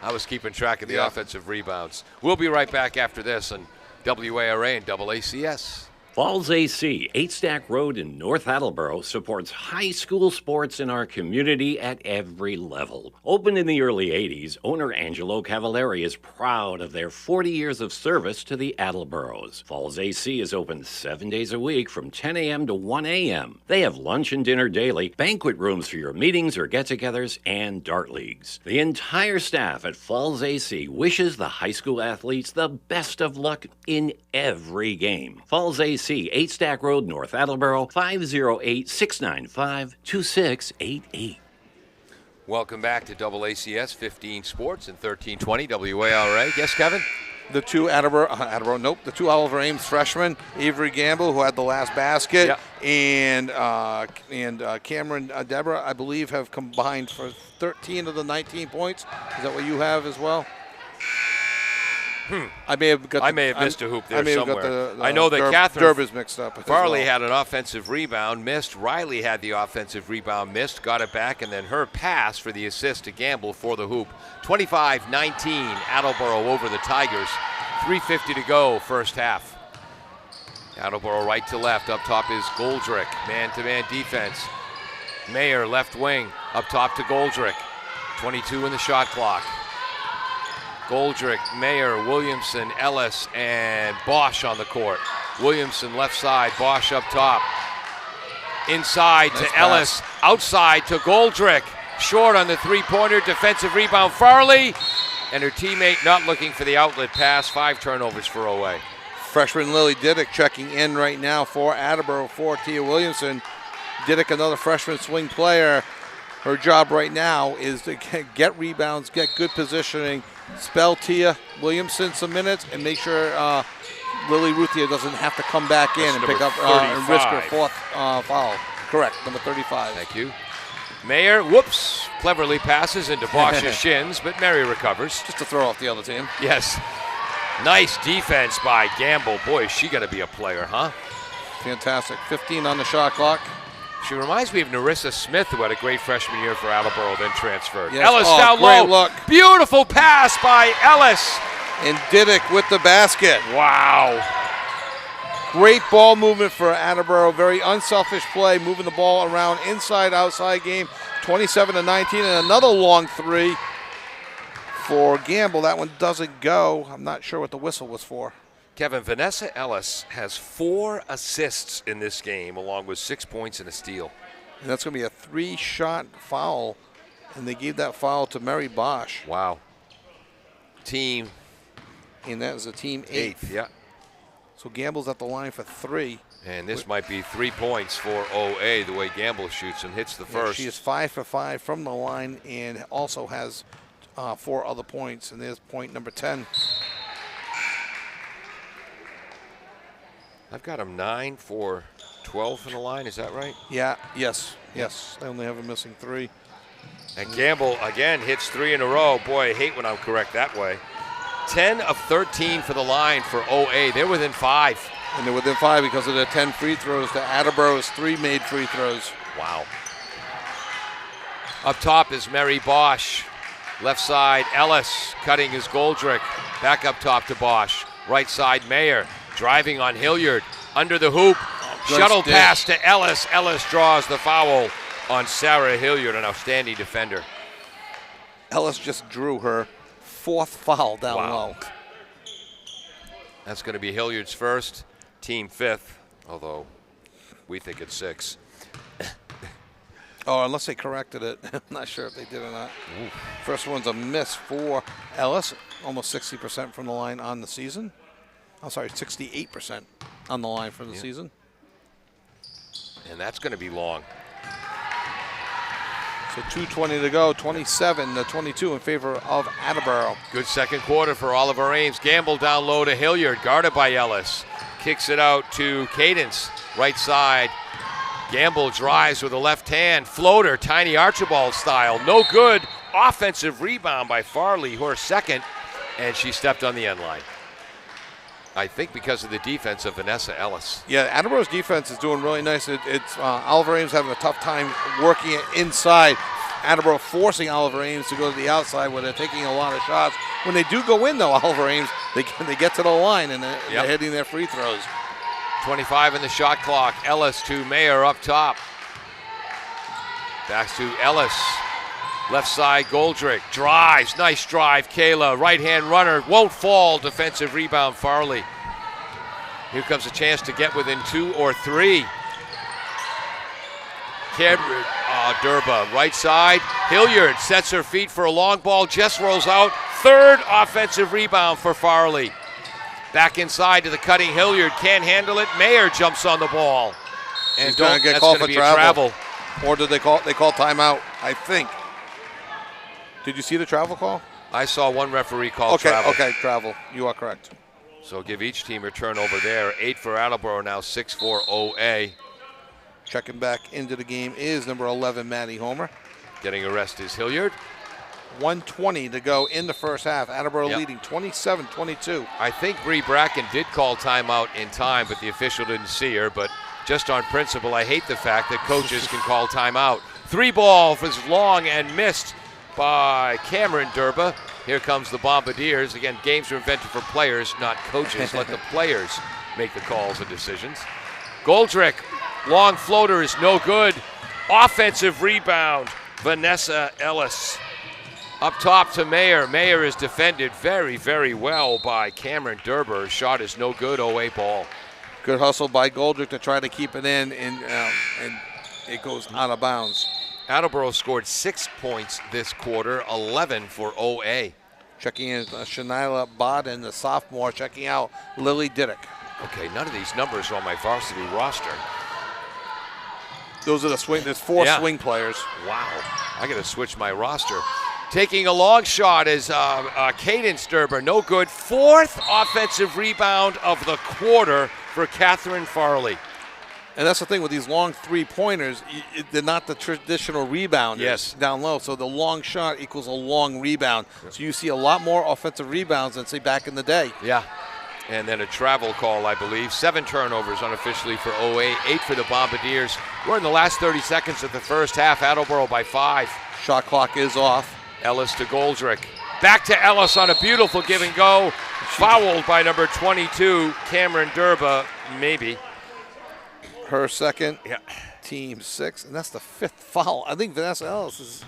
I was keeping track of the offensive rebounds. We'll be right back after this on WARA and AACS. Falls AC, 8 Stack Road in North Attleboro, supports high school sports in our community at every level. Opened in the early 80s, owner Angelo Cavallari is proud of their 40 years of service to the Attleboros. Falls AC is open 7 days a week from 10 a.m. to 1 a.m. They have lunch and dinner daily, banquet rooms for your meetings or get-togethers, and dart leagues. The entire staff at Falls AC wishes the high school athletes the best of luck in every game. Falls AC, 8 Stack Road, North Attleboro, 508-695-2688. Welcome back to AACS 15 Sports and 1320 WARA. Yes, Kevin? The two the two Oliver Ames freshmen, Avery Gamble, who had the last basket, and Cameron Deborah, I believe, have combined for 13 of the 19 points. Is that what you have as well? I may have missed a hoop there somewhere. I know that Catherine Durbin's mixed up. Farley had an offensive rebound, missed. Riley had the offensive rebound, missed, got it back, and then her pass for the assist to Gamble for the hoop. 25-19, Attleboro over the Tigers. 3:50 to go, first half. Attleboro right to left. Up top is Goldrick. Man-to-man defense. Mayer left wing. Up top to Goldrick. 22 in the shot clock. Goldrick, Mayer, Williamson, Ellis, and Bosch on the court. Williamson left side, Bosch up top. Inside to Ellis, outside to Goldrick. Short on the three-pointer, defensive rebound, Farley. And her teammate not looking for the outlet pass. 5 turnovers for OA. Freshman Lily Diddick checking in right now for Attleboro, for Tia Williamson. Diddick, another freshman swing player. Her job right now is to get rebounds, get good positioning, spell Tia Williamson some minutes, and make sure Lily Ruthia doesn't have to come back in and pick up and risk her 4th foul. Correct, number 35. Thank you. Mayer, whoops, cleverly passes into Bosch's shins, but Mary recovers. Just to throw off the other team. Yes. Nice defense by Gamble. Boy, is she going to be a player, huh? Fantastic. 15 on the shot clock. She reminds me of Narissa Smith, who had a great freshman year for Attleboro, then transferred. Yes. Ellis down low. Look. Beautiful pass by Ellis. And Diddick with the basket. Wow. Great ball movement for Attleboro. Very unselfish play, moving the ball around inside-outside game. 27-19, and another long three for Gamble. That one doesn't go. I'm not sure what the whistle was for. Kevin, Vanessa Ellis has 4 assists in this game, along with 6 points and a steal. And that's going to be a 3-shot foul, and they gave that foul to Mary Bosch. Wow. Team. And that is a team 8th. Yeah. So Gamble's at the line for 3. And this might be 3 points for OA, the way Gamble shoots and hits the first. She is 5 for 5 from the line and also has 4 other points. And there's point number 10. I've got him 9 for 12 from the line. Is that right? Yeah. Yes. They only have a missing 3. And Gamble, again, hits 3 in a row. Boy, I hate when I'm correct that way. 10 of 13 for the line for OA. They're within 5. And they're within 5 because of the 10 free throws to Attleboro's 3 made free throws. Wow. Up top is Mary Bosch. Left side, Ellis cutting his Goldrick. Back up top to Bosch. Right side, Mayer. Driving on Hilliard, under the hoop, shuttle pass to Ellis. Ellis draws the foul on Sarah Hilliard, an outstanding defender. Ellis just drew her 4th foul down low. That's going to be Hilliard's first, team 5th, although we think it's 6. Oh, unless they corrected it. I'm not sure if they did or not. Ooh. First one's a miss for Ellis, almost 60% from the line on the season. I'm sorry, 68% on the line for the season. And that's going to be long. So 2:20 to go, 27-22 in favor of Attleboro. Good second quarter for Oliver Ames. Gamble down low to Hilliard, guarded by Ellis. Kicks it out to Cadence, right side. Gamble drives with a left hand. Floater, Tiny Archibald style. No good. Offensive rebound by Farley, her second, and she stepped on the end line. I think because of the defense of Vanessa Ellis. Yeah, Attleboro's defense is doing really nice. It's Oliver Ames having a tough time working it inside. Attleboro forcing Oliver Ames to go to the outside where they're taking a lot of shots. When they do go in, though, Oliver Ames, they get to the line and they're hitting their free throws. 25 in the shot clock. Ellis to Mayer up top. Back to Ellis. Left side, Goldrick drives. Nice drive, Kayla. Right-hand runner. Won't fall. Defensive rebound, Farley. Here comes a chance to get within 2 or 3. Cameron Durba, right side. Hilliard sets her feet for a long ball. Just rolls out. Third offensive rebound for Farley. Back inside to the cutting Hilliard. Can't handle it. Mayer jumps on the ball. And She's going to get called for travel. Or did they call timeout, I think. Did you see the travel call? I saw one referee call travel. Okay, travel. You are correct. So give each team a turnover there. 8 for Attleboro now, 6 for OA. Checking back into the game is number 11, Maddie Homer. Getting a rest is Hilliard. 1:20 to go in the first half. Attleboro leading 27-22. I think Bree Bracken did call timeout in time, but the official didn't see her. But just on principle, I hate the fact that coaches can call timeout. 3 ball was long and missed by Cameron Durba. Here comes the Bombardiers. Again, games are invented for players, not coaches. Let the players make the calls and decisions. Goldrick, long floater is no good. Offensive rebound, Vanessa Ellis. Up top to Mayer. Mayer is defended very, very well by Cameron Durba. Shot is no good, OA ball. Good hustle by Goldrick to try to keep it in, and it goes out of bounds. Attleboro scored 6 points this quarter, 11 for OA. Checking in Shanila Bodden, the sophomore, checking out Lily Diddick. Okay, none of these numbers are on my varsity roster. Those are the swing. There's 4 swing players. Wow, I got to switch my roster. Taking a long shot is Cadence Durber, no good. 4th offensive rebound of the quarter for Catherine Farley. And that's the thing with these long 3-pointers, they're not the traditional rebounders down low. So the long shot equals a long rebound. So you see a lot more offensive rebounds than, say, back in the day. Yeah. And then a travel call, I believe. 7 turnovers unofficially for OA, 8 for the Bombardiers. We're in the last 30 seconds of the first half. Attleboro by 5. Shot clock is off. Ellis to Goldrick. Back to Ellis on a beautiful give and go. Fouled by number 22, Cameron Durba, maybe. Her second, team 6, and that's the 5th foul. I think Vanessa Ellis has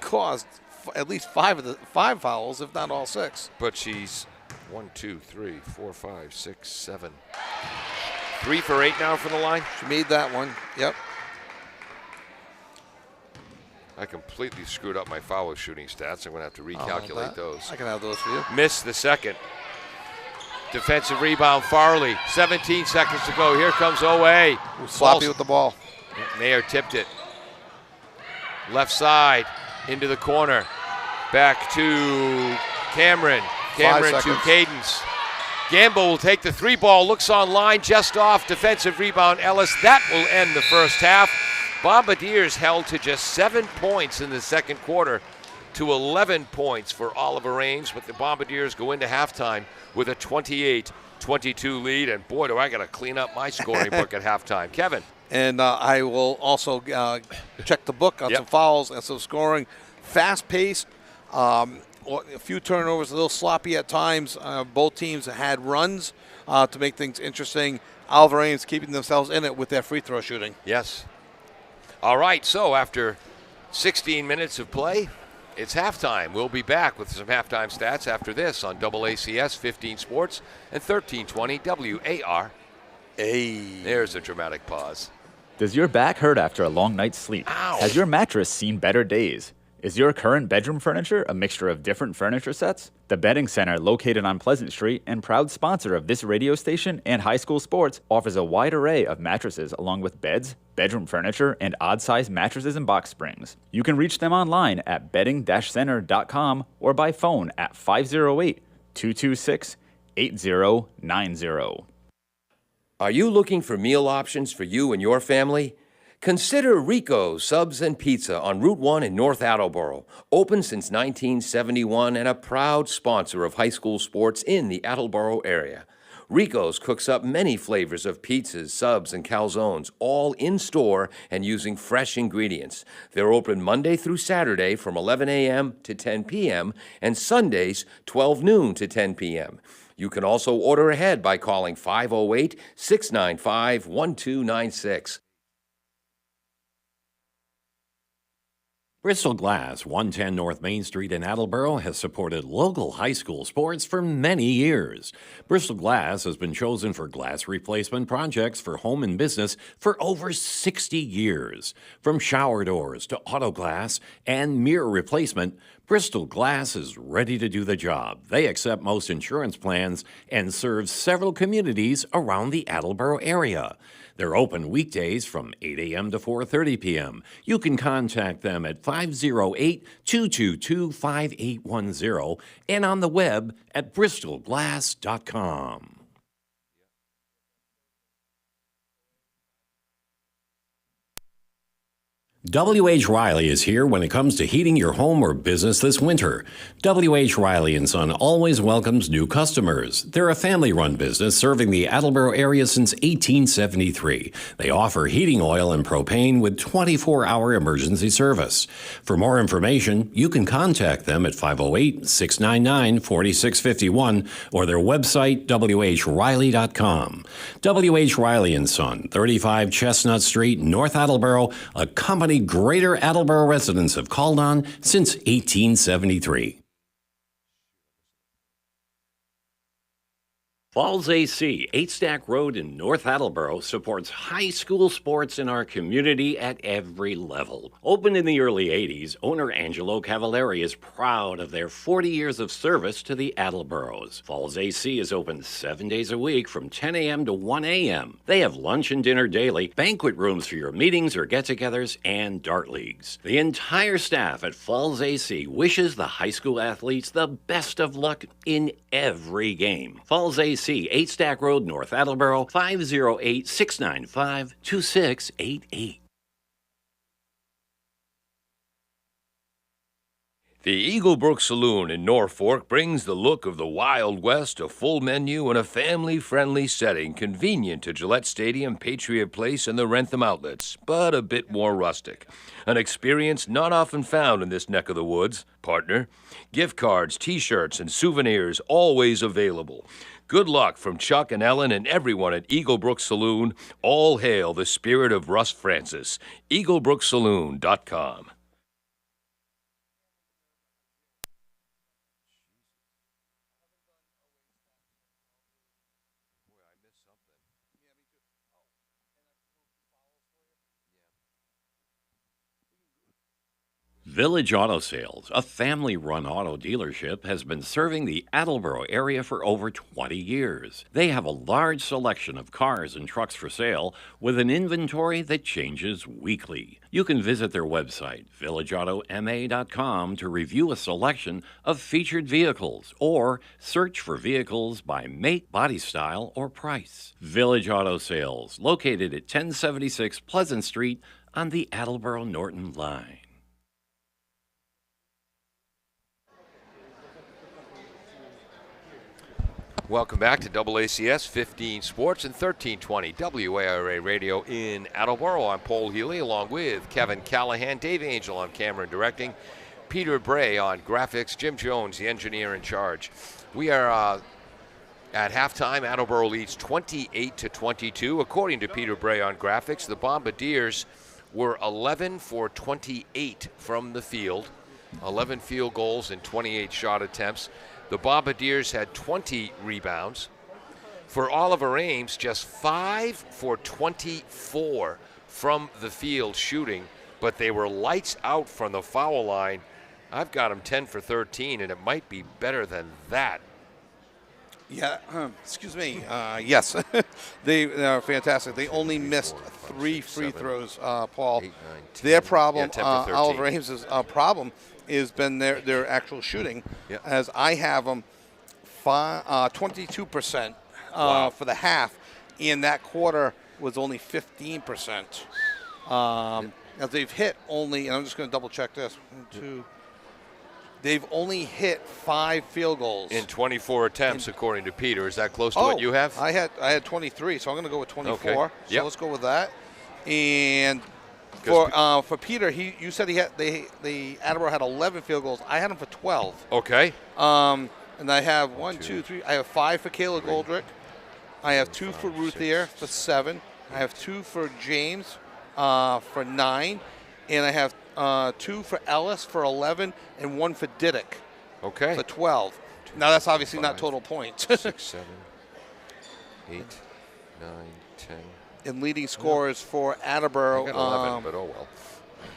caused at least 5 fouls, if not all 6. But she's 1, 2, 3, 4, 5, 6, 7. 3 for 8 now from the line. She made that one. Yep. I completely screwed up my foul shooting stats. I'm going to have to recalculate those. I can have those for you. Missed the second. Defensive rebound, Farley. 17 seconds to go. Here comes OA. Sloppy with the ball. Mayer tipped it. Left side, into the corner. Back to Cameron. Cameron to Cadence. Gamble will take the 3 ball. Looks on line, just off. Defensive rebound, Ellis. That will end the first half. Bombardiers held to just 7 points in the second quarter to 11 points for Oliver Ames, but the Bombardiers go into halftime with a 28-22 lead, and boy, do I got to clean up my scoring book at halftime. Kevin. And I will also check the book on some fouls and some scoring. Fast-paced, a few turnovers, a little sloppy at times. Both teams had runs to make things interesting. Oliver Ames keeping themselves in it with their free throw shooting. Yes. All right, so after 16 minutes of play, it's halftime. We'll be back with some halftime stats after this on AACS 15 Sports and 1320 WAR. There's a dramatic pause. Does your back hurt after a long night's sleep? Ow. Has your mattress seen better days? Is your current bedroom furniture a mixture of different furniture sets? The Bedding Center, located on Pleasant Street and proud sponsor of this radio station and high school sports, offers a wide array of mattresses along with beds, bedroom furniture, and odd-sized mattresses and box springs. You can reach them online at bedding-center.com or by phone at 508-226-8090. Are you looking for meal options for you and your family? Consider Rico's Subs and Pizza on Route 1 in North Attleboro. Open since 1971 and a proud sponsor of high school sports in the Attleboro area. Rico's cooks up many flavors of pizzas, subs, and calzones, all in-store and using fresh ingredients. They're open Monday through Saturday from 11 a.m. to 10 p.m. and Sundays 12 noon to 10 p.m. You can also order ahead by calling 508-695-1296. Bristol Glass, 110 North Main Street in Attleboro, has supported local high school sports for many years. Bristol Glass has been chosen for glass replacement projects for home and business for over 60 years. From shower doors to auto glass and mirror replacement, Bristol Glass is ready to do the job. They accept most insurance plans and serve several communities around the Attleboro area. They're open weekdays from 8 a.m. to 4:30 p.m. You can contact them at 508-222-5810 and on the web at bristolglass.com. W.H. Riley is here when it comes to heating your home or business this winter. W.H. Riley & Son always welcomes new customers. They're a family-run business serving the Attleboro area since 1873. They offer heating oil and propane with 24-hour emergency service. For more information, you can contact them at 508-699-4651 or their website, whriley.com. W.H. Riley & Son, 35 Chestnut Street, North Attleboro, a company Greater Attleboro residents have called on since 1873. Falls AC, 8 Stack Road in North Attleboro, supports high school sports in our community at every level. Opened in the early 80s, owner Angelo Cavallari is proud of their 40 years of service to the Attleboros. Falls AC is open 7 days a week from 10 a.m. to 1 a.m. They have lunch and dinner daily, banquet rooms for your meetings or get-togethers, and dart leagues. The entire staff at Falls AC wishes the high school athletes the best of luck in every game. Falls AC, 8 Stack Road, North Attleboro, 508-695-2688. The Eaglebrook Saloon in Norfolk brings the look of the Wild West, a full menu, and a family-friendly setting convenient to Gillette Stadium, Patriot Place, and the Rentham outlets, but a bit more rustic. An experience not often found in this neck of the woods, partner. Gift cards, T-shirts, and souvenirs always available. Good luck from Chuck and Ellen and everyone at Eaglebrook Saloon. All hail the spirit of Russ Francis. EaglebrookSaloon.com. Village Auto Sales, a family-run auto dealership, has been serving the Attleboro area for over 20 years. They have a large selection of cars and trucks for sale with an inventory that changes weekly. You can visit their website, villageautomA.com, to review a selection of featured vehicles or search for vehicles by make, body style, or price. Village Auto Sales, located at 1076 Pleasant Street on the Attleboro-Norton line. Welcome back to AACS 15 Sports and 1320 WARA Radio in Attleboro. I'm Paul Healy along with Kevin Callahan, Dave Angel on camera and directing, Peter Bray on graphics, Jim Jones, the engineer in charge. We are at halftime. Attleboro leads 28-22. According to Peter Bray on graphics, the Bombardiers were 11 for 28 from the field, 11 field goals and 28 shot attempts. The Bombardiers had 20 rebounds. For Oliver Ames, just 5 for 24 from the field shooting, but but they were lights out from the foul line. I've got them 10 for 13, and it might be better than that. Yeah, excuse me. Yes, they are fantastic. They only missed 3 free throws, Paul. 8, 9, 10. Their problem, 10 for 13. Oliver Ames' problem, has been their actual shooting, as I have them 22% for the half, and that quarter was only 15%. Now they've hit only, and I'm just going to double check this. 1, 2. They've only hit 5 field goals in 24 attempts, according to Peter. Is that close to what you have? I had 23, so I'm going to go with 24. Okay. So let's go with that. And for Peter, you said the Attleboro had 11 field goals. I had him for 12. Okay. And I have 1, 2, 3. I have 5 for Kayla Goldrick. I have 2 for Ruthier for 7. I have 2 for James for 9, and I have 2 for Ellis for 11, and 1 for Diddick for 12. Now that's obviously not total points. 6, 7, 8, 9, 10. And leading scorers for Attleboro. I got 11, but oh well.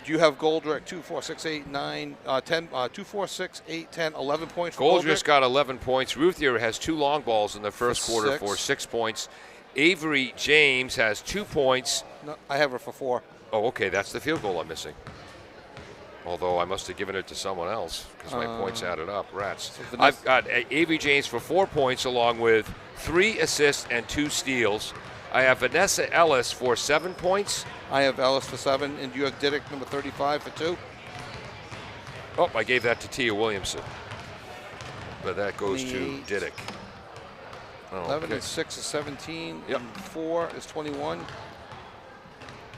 Do you have Goldrick 2, 4, 6, 8, 9, 10, 2, 4, 6, 8, 10, 11 points for Goldrick? Goldrick's got 11 points. Ruthier has 2 long balls in the first quarter for 6 points. Avery James has 2 points. No, I have her for 4. Oh, okay, that's the field goal I'm missing. Although I must have given it to someone else because my points added up. Rats. So I've got Avery James for 4 points along with 3 assists and 2 steals. I have Vanessa Ellis for 7 points. I have Ellis for 7, and you have Diddick number 35 for 2. Oh, I gave that to Tia Williamson. But that goes to Diddick. Oh, 11 and 6 is 17, and 4 is 21.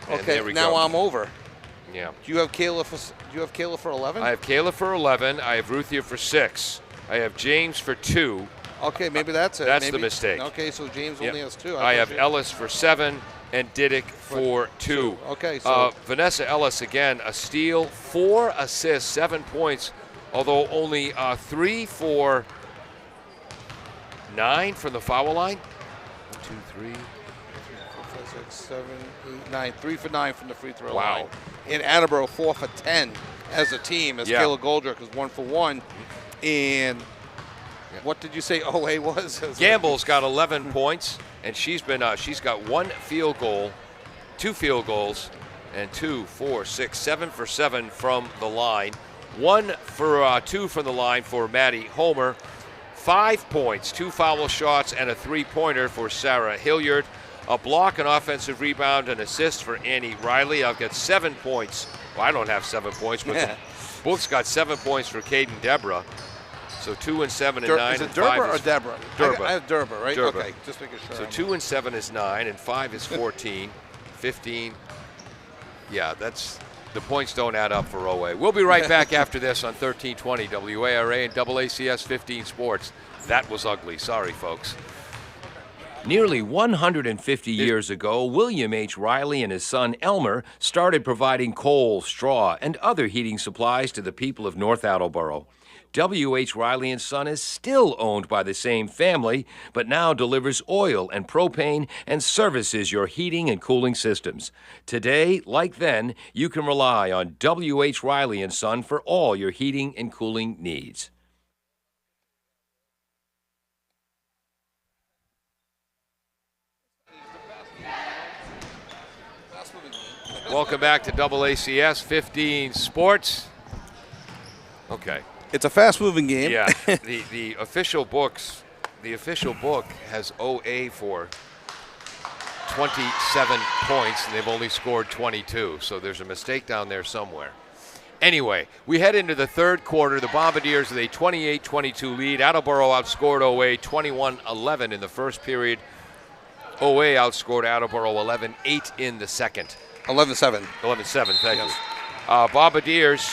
And okay, now I'm over. Yeah. Do you have Kayla for 11? I have Kayla for 11. I have Ruthier for 6. I have James for 2. Okay, maybe that's it. That's maybe, the mistake. Okay, so James only has 2. I have Ellis for 7 and Diddick for 2. Okay, so Vanessa Ellis again, a steal, 4 assists, 7 points, although only 3 for 9 from the foul line. 1, 2, 3. 4, 5, 6, 7, 8, 9. 3 for 9 from the free throw line. Wow. In Attleboro, 4 for 10 as a team, as Kayla Goldrick is 1 for 1. And what did you say OA was? Gamble's got 11 points, and she's got 1 field goal, 2 field goals, and 2, 4, 6, 7 for 7 from the line. 1 for 2 from the line for Maddie Homer. 5 points, 2 foul shots, and a 3-pointer for Sarah Hilliard. A block, an offensive rebound, an assist for Annie Riley. I've got 7 points. Well, I don't have 7 points, but both's got 7 points for Caden Deborah. So 2 and 7 and 9. Is it Durba or Deborah? Durba. I have Durba, right? Durba. Okay, just making sure. So 2 and 7 is 9, and 5 is 14, 15. Yeah, the points don't add up for OA. We'll be right back after this on 1320 WARA and AACS 15 Sports. That was ugly. Sorry, folks. Nearly 150 years ago, William H. Riley and his son Elmer started providing coal, straw, and other heating supplies to the people of North Attleboro. W.H. Riley & Son is still owned by the same family, but now delivers oil and propane and services your heating and cooling systems. Today, like then, you can rely on W.H. Riley & Son for all your heating and cooling needs. Welcome back to AACS 15 Sports. Okay. It's a fast-moving game. Yeah, the official book has OA for 27 points, and they've only scored 22. So there's a mistake down there somewhere. Anyway, we head into the third quarter. The Bombardiers with a 28-22 lead. Attleboro outscored OA 21-11 in the first period. OA outscored Attleboro 11-8 in the second. 11-7. 11-7, thank you. Bombardiers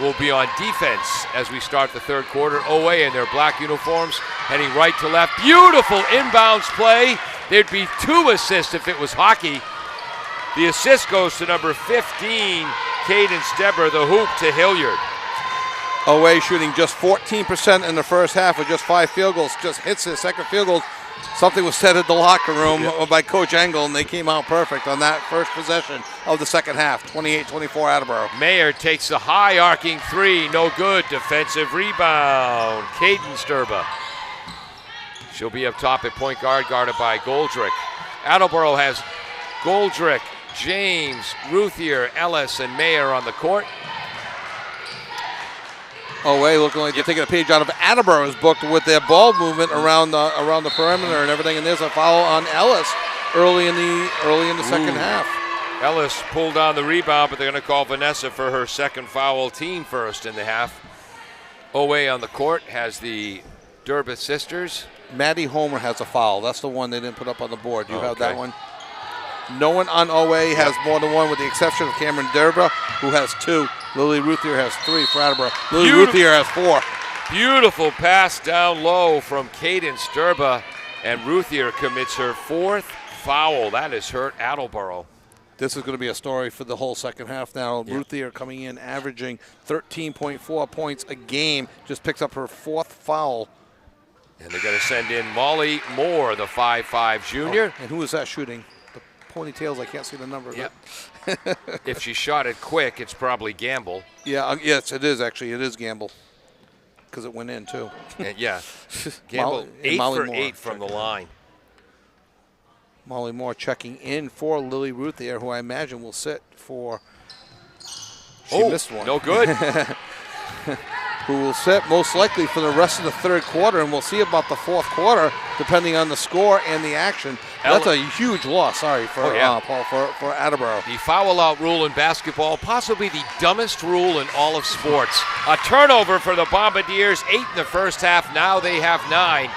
will be on defense as we start the third quarter. OA in their black uniforms, heading right to left. Beautiful inbounds play. There'd be 2 assists if it was hockey. The assist goes to number 15, Cadence Deborah, the hoop to Hilliard. OA shooting just 14% in the first half with just 5 field goals. Just hits his second field goal. Something was said at the locker room by Coach Engel, and they came out perfect on that first possession of the second half, 28-24 Attleboro. Mayer takes the high arcing three, no good. Defensive rebound, Caden Sturba. She'll be up top at point guard, guarded by Goldrick. Attleboro has Goldrick, James, Ruthier, Ellis, and Mayer on the court. Oway looking like they're taking a page out of Attleboro's book with their ball movement around the perimeter and everything. And there's a foul on Ellis early in the second half. Ellis pulled down the rebound, but they're going to call Vanessa for her second foul, team first in the half. Oway on the court has the Durba sisters. Maddie Homer has a foul. That's the one they didn't put up on the board. You have that one? No one on Oway has more than one, with the exception of Cameron Durba, who has 2. Lily Ruthier has 3 for Attleboro. Lily Ruthier has 4. Beautiful pass down low from Caden Sturba, and Ruthier commits her 4th foul. That has hurt Attleboro. This is going to be a story for the whole second half now. Ruthier coming in, averaging 13.4 points a game, just picks up her 4th foul. And they're going to send in Molly Moore, the 5'5 junior. And who is that shooting? The ponytails, I can't see the number. Yep. If she shot it quick, it's probably Gamble. Yeah, yes, it is actually. It is Gamble, because it went in too. Yeah, Gamble 8 for 8 from the line. Molly Moore checking in for Lily Ruthier, who I imagine will sit for. She missed one. No good. Who will sit most likely for the rest of the third quarter, and we'll see about the fourth quarter, depending on the score and the action. That's a huge loss, sorry, for Paul, for Attleboro. The foul-out rule in basketball, possibly the dumbest rule in all of sports. A turnover for the Bombardiers, 8 in the first half. Now they have 9.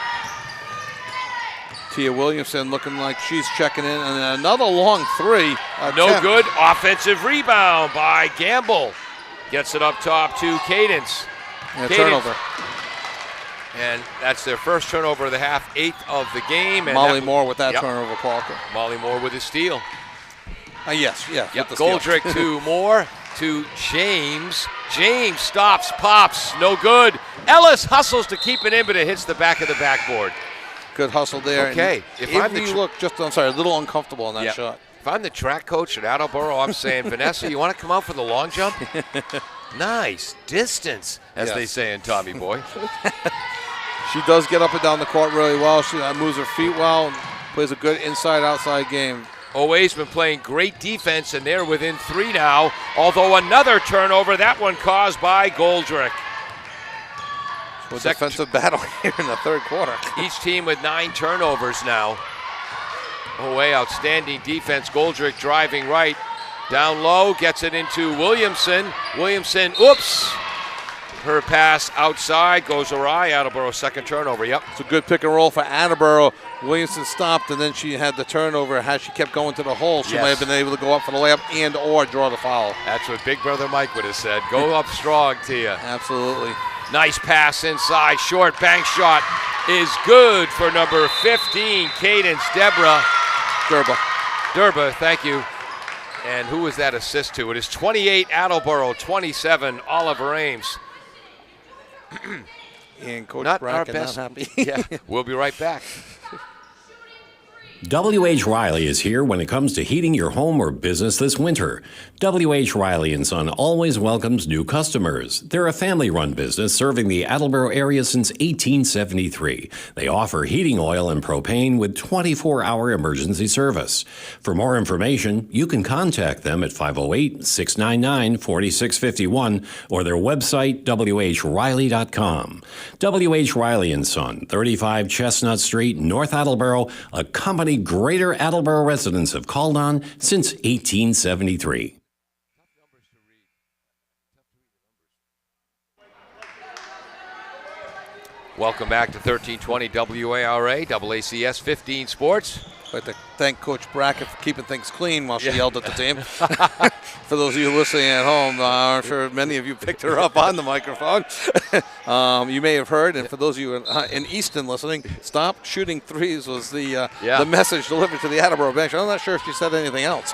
Tia Williamson looking like she's checking in, and another long three. No good. Offensive rebound by Gamble. Gets it up top to Cadence. And a turnover. And that's their first turnover of the half, 8th of the game. And Molly Moore with that turnover, Parker. Molly Moore with a steal. Yes. Goldrick to Moore, to James. James stops, pops, no good. Ellis hustles to keep it in, but it hits the back of the backboard. Good hustle there. Okay. If you look a little uncomfortable on that shot. If I'm the track coach at Attleboro, I'm saying, Vanessa, you want to come out for the long jump? Nice distance, as they say in Tommy Boy. She does get up and down the court really well. She moves her feet well and plays a good inside-outside game. Oway's been playing great defense, and they're within 3 now, although another turnover, that one caused by Goldrick. Defensive battle here in the third quarter. Each team with 9 turnovers now. Oway, outstanding defense. Goldrick driving right. Down low, gets it into Williamson. Williamson, oops. Her pass outside goes awry. Attleboro second turnover, It's a good pick and roll for Attleboro. Williamson stopped, and then she had the turnover. Had she kept going to the hole, she might have been able to go up for the layup and or draw the foul. That's what Big Brother Mike would have said. Go up strong, Tia. Absolutely. Nice pass inside. Short bank shot is good for number 15, Cadence Durba, thank you. And who was that assist to? It is 28 Attleboro, 27 Oliver Ames. And Coach not Bracken our best. not happy. We'll be right back. W.H. Riley is here when it comes to heating your home or business this winter. W.H. Riley & Son always welcomes new customers. They're a family-run business serving the Attleboro area since 1873. They offer heating oil and propane with 24-hour emergency service. For more information, you can contact them at 508-699-4651 or their website, whriley.com. W.H. Riley & Son, 35 Chestnut Street, North Attleboro, a company Greater Attleboro residents have called on since 1873. Welcome back to 1320 WARA, AACS 15 Sports. I'd like to thank Coach Bracken for keeping things clean while she yelled at the team. For those of you listening at home, I'm sure many of you picked her up on the microphone. You may have heard, and for those of you in Easton listening, stop shooting threes was the message delivered to the Attleboro bench. I'm not sure if she said anything else.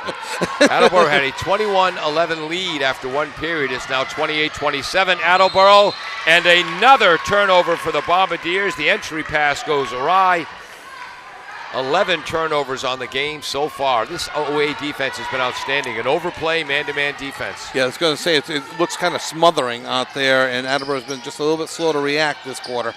Attleboro had a 21-11 lead after one period. It's now 28-27 Attleboro, and another turnover for the Bombardiers. The entry pass goes awry. 11 turnovers on the game so far. This OA defense has been outstanding. An overplay, man-to-man defense. Yeah, I was going to say, it looks kind of smothering out there, and Attleboro's been just a little bit slow to react this quarter.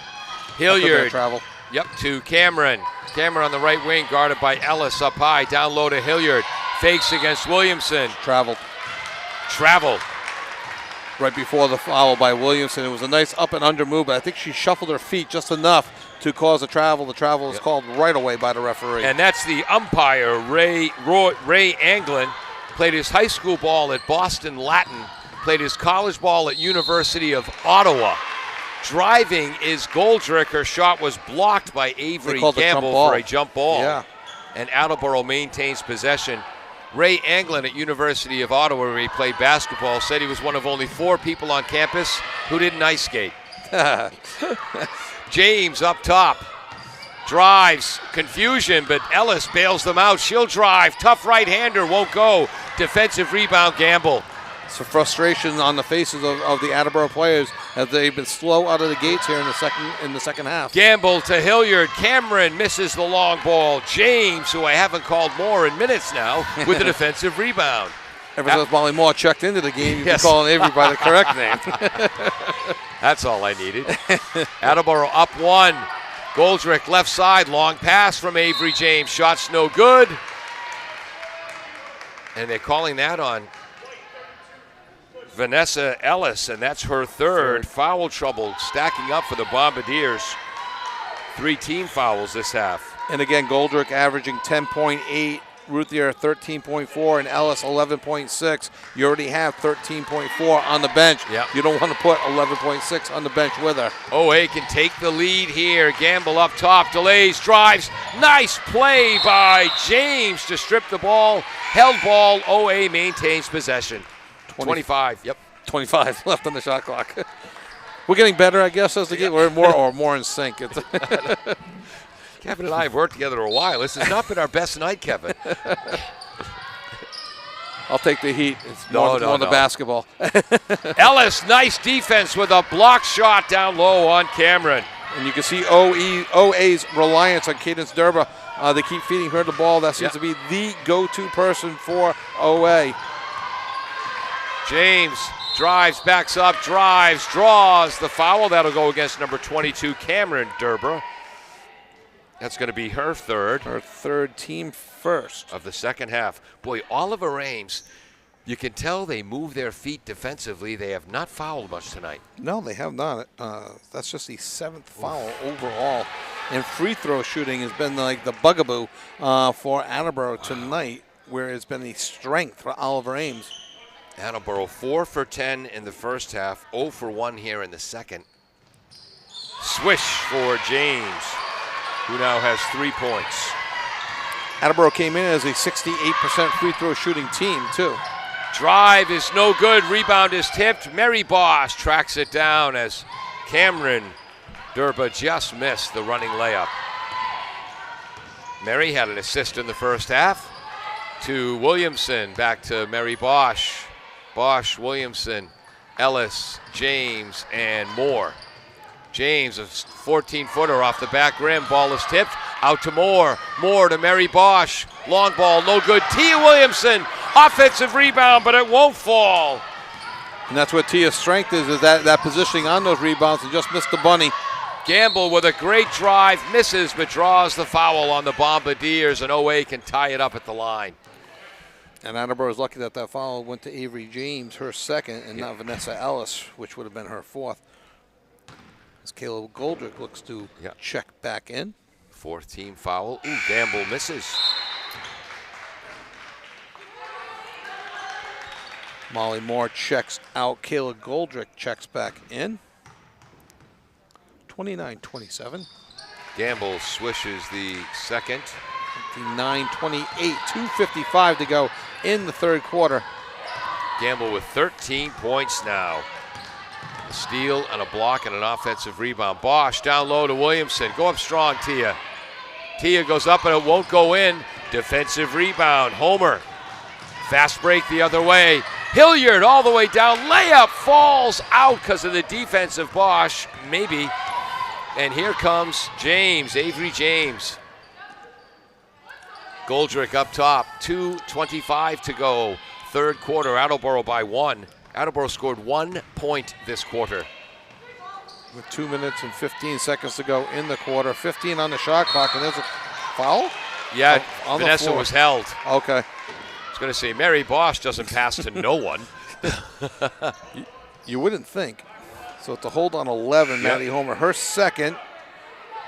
Hilliard. Travel. Yep, to Cameron. Cameron on the right wing, guarded by Ellis up high. Down low to Hilliard. Fakes against Williamson. Travel. Right before the foul by Williamson. It was a nice up and under move, but I think she shuffled her feet just enough to cause a travel. The travel was called right away by the referee. And that's the umpire, Ray Anglin. Played his high school ball at Boston Latin. Played his college ball at University of Ottawa. Driving is Goldrick. Her shot was blocked by Avery Gamble for a jump ball. Yeah. And Attleboro maintains possession. Ray Anglin at University of Ottawa, where he played basketball, said he was one of only 4 people on campus who didn't ice skate. James up top. Drives. Confusion, but Ellis bails them out. She'll drive. Tough right-hander. Won't go. Defensive rebound, Gamble. Some frustration on the faces of the Attleboro players as they've been slow out of the gates here in the second half. Gamble to Hilliard. Cameron misses the long ball. James, who I haven't called more in minutes now, with a defensive rebound. Ever since Molly Moore checked into the game, you've been calling Avery by the correct name. That's all I needed. Attleboro up 1. Goldrick left side. Long pass from Avery James. Shot's no good. And they're calling that on Vanessa Ellis, and that's her third. Foul trouble stacking up for the Bombardiers. 3 team fouls this half. And again, Goldrick averaging 10.8, Ruthier 13.4, and Ellis 11.6. You already have 13.4 on the bench. Yep. You don't want to put 11.6 on the bench with her. OA can take the lead here. Gamble up top, delays, drives. Nice play by James to strip the ball. Held ball, OA maintains possession. 25. Yep. 25 left on the shot clock. We're getting better, I guess, as the game. We're more in sync. Kevin and I have worked together a while. This has not been our best night, Kevin. I'll take the heat. It's more on the basketball. Ellis, nice defense with a block shot down low on Cameron. And you can see OA's reliance on Cadence Durba. They keep feeding her the ball. That seems to be the go-to person for OA. James drives, backs up, drives, draws the foul. That'll go against number 22, Cameron Durba. That's going to be her third. Her third, team first. Of the second half. Boy, Oliver Ames, you can tell they move their feet defensively. They have not fouled much tonight. No, they have not. That's just the 7th foul overall. And free throw shooting has been like the bugaboo for Attleboro tonight, where it's been a strength for Oliver Ames. Attleboro 4 for 10 in the first half, 0 for 1 here in the second. Swish for James, who now has 3 points. Attleboro came in as a 68% free throw shooting team, too. Drive is no good. Rebound is tipped. Mary Bosch tracks it down as Cameron Durba just missed the running layup. Mary had an assist in the first half to Williamson. Back to Mary Bosch. Bosch, Williamson, Ellis, James, and Moore. James, a 14-footer off the back rim. Ball is tipped. Out to Moore. Moore to Mary Bosch. Long ball, no good. Tia Williamson, offensive rebound, but it won't fall. And that's what Tia's strength is that positioning on those rebounds, and just missed the bunny. Gamble with a great drive, misses, but draws the foul on the Bombardiers, and OA can tie it up at the line. And Attleboro is lucky that foul went to Avery James, her second, and not Vanessa Ellis, which would have been her 4th. As Caleb Goldrick looks to check back in. 4th team foul. Ooh, Gamble misses. Molly Moore checks out. Caleb Goldrick checks back in. 29-27. Gamble swishes the second. 29-28, 2:55 to go in the third quarter. Gamble with 13 points now. A steal and a block and an offensive rebound. Bosch down low to Williamson. Go up strong, Tia. Tia goes up and it won't go in. Defensive rebound. Homer. Fast break the other way. Hilliard all the way down. Layup falls out because of the defense of Bosch. Maybe. And here comes James, Avery James. Goldrick up top, 2:25 to go. Third quarter, Attleboro by 1. Attleboro scored 1 point this quarter. With 2 minutes and 15 seconds to go in the quarter. 15 on the shot clock, and there's a foul? Yeah, On the Vanessa floor. was held. Okay. I was going to say, Mary Bosch doesn't pass to no one. You wouldn't think. So it's a hold on 11, Yep. Maddie Homer. Her second,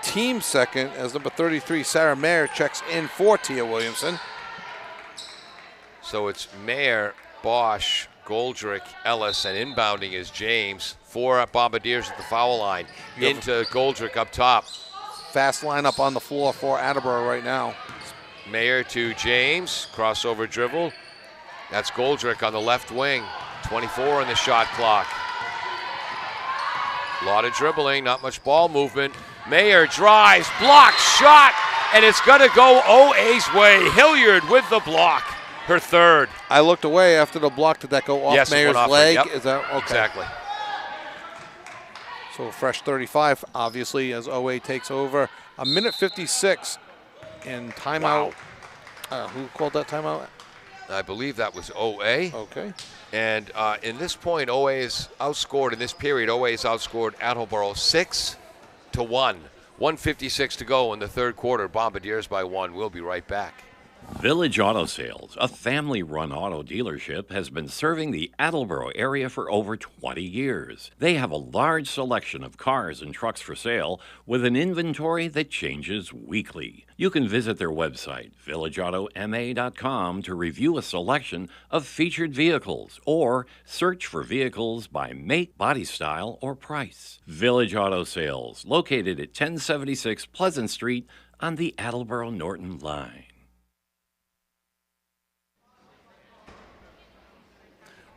team second, as number 33, Sarah Mayer, checks in for Tia Williamson. So it's Mayer, Bosch, Goldrick, Ellis, and inbounding is James. 4 Bombardiers at the foul line. Yep. Into Goldrick up top. Fast lineup on the floor for Attleboro right now. Mayer to James. Crossover dribble. That's Goldrick on the left wing. 24 on the shot clock. A lot of dribbling, not much ball movement. Mayer drives, blocks, shot, and it's going to go OA's way. Hilliard with the block. Her third. I looked away after the block. Did that go off Yes, it Mayer's went off her, leg? yep. Is that okay? Exactly. So fresh 35, obviously, as OA takes over. A minute 56 in timeout. Who called that timeout? I believe that was OA. Okay. And in this point, OA is outscored, in this period, OA is outscored Attleboro 6-1. 1:56 to go in the third quarter. Bombardiers by 1. We'll be right back. Village Auto Sales, a family-run auto dealership, has been serving the Attleboro area for over 20 years. They have a large selection of cars and trucks for sale with an inventory that changes weekly. You can visit their website, villageautomA.com, to review a selection of featured vehicles or search for vehicles by make, body style, or price. Village Auto Sales, located at 1076 Pleasant Street on the Attleboro-Norton line.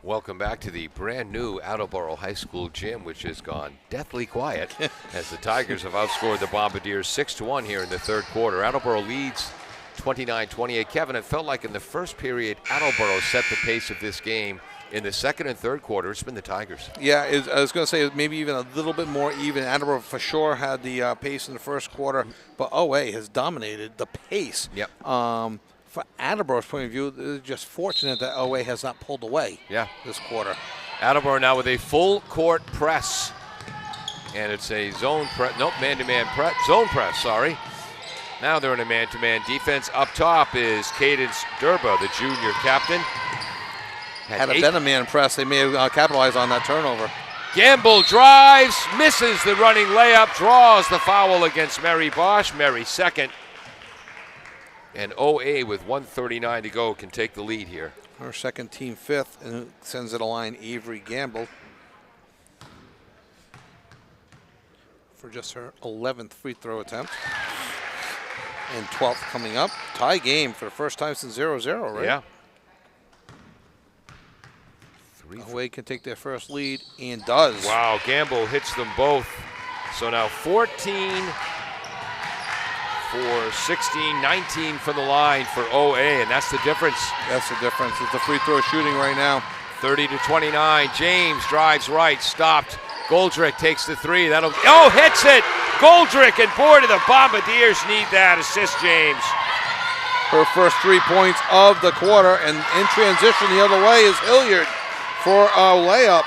Welcome back to the brand new Attleboro High School gym, which has gone deathly quiet as the Tigers have outscored the Bombardiers 6-1 here in the third quarter. Attleboro leads 29-28. Kevin, it felt like in the first period, Attleboro set the pace of this game. In the second and third quarter, it's been the Tigers. Yeah, I was going to say maybe even a little bit more even. Attleboro for sure had the pace in the first quarter, but OA has dominated the pace. Yep. For Attleboro's point of view, they're just fortunate that OA has not pulled away this quarter. Attleboro now with a full court press. And it's a zone press, nope, man-to-man press, zone press, sorry. Now they're in a man-to-man defense. Up top is Cadence Durba, the junior captain. Had it been a man press, they may have capitalized on that turnover. Gamble drives, misses the running layup, draws the foul against Mary Bosch. Mary second. And OA with 1:39 to go can take the lead here. Her second, team fifth, and sends it a line Avery Gamble for just her 11th free throw attempt. And 12th coming up. Tie game for the first time since 0-0, right? Yeah. OA can take their first lead and does. Wow, Gamble hits them both. So now 14 for 16, 19 from the line for OA, and that's the difference. That's the difference. It's the free throw shooting right now. 30-29. James drives right, stopped. Goldrick takes the three. Hits it! Goldrick, and boy, do the Bombardiers need that assist, James. Her first 3 points of the quarter, and in transition the other way is Hilliard for a layup.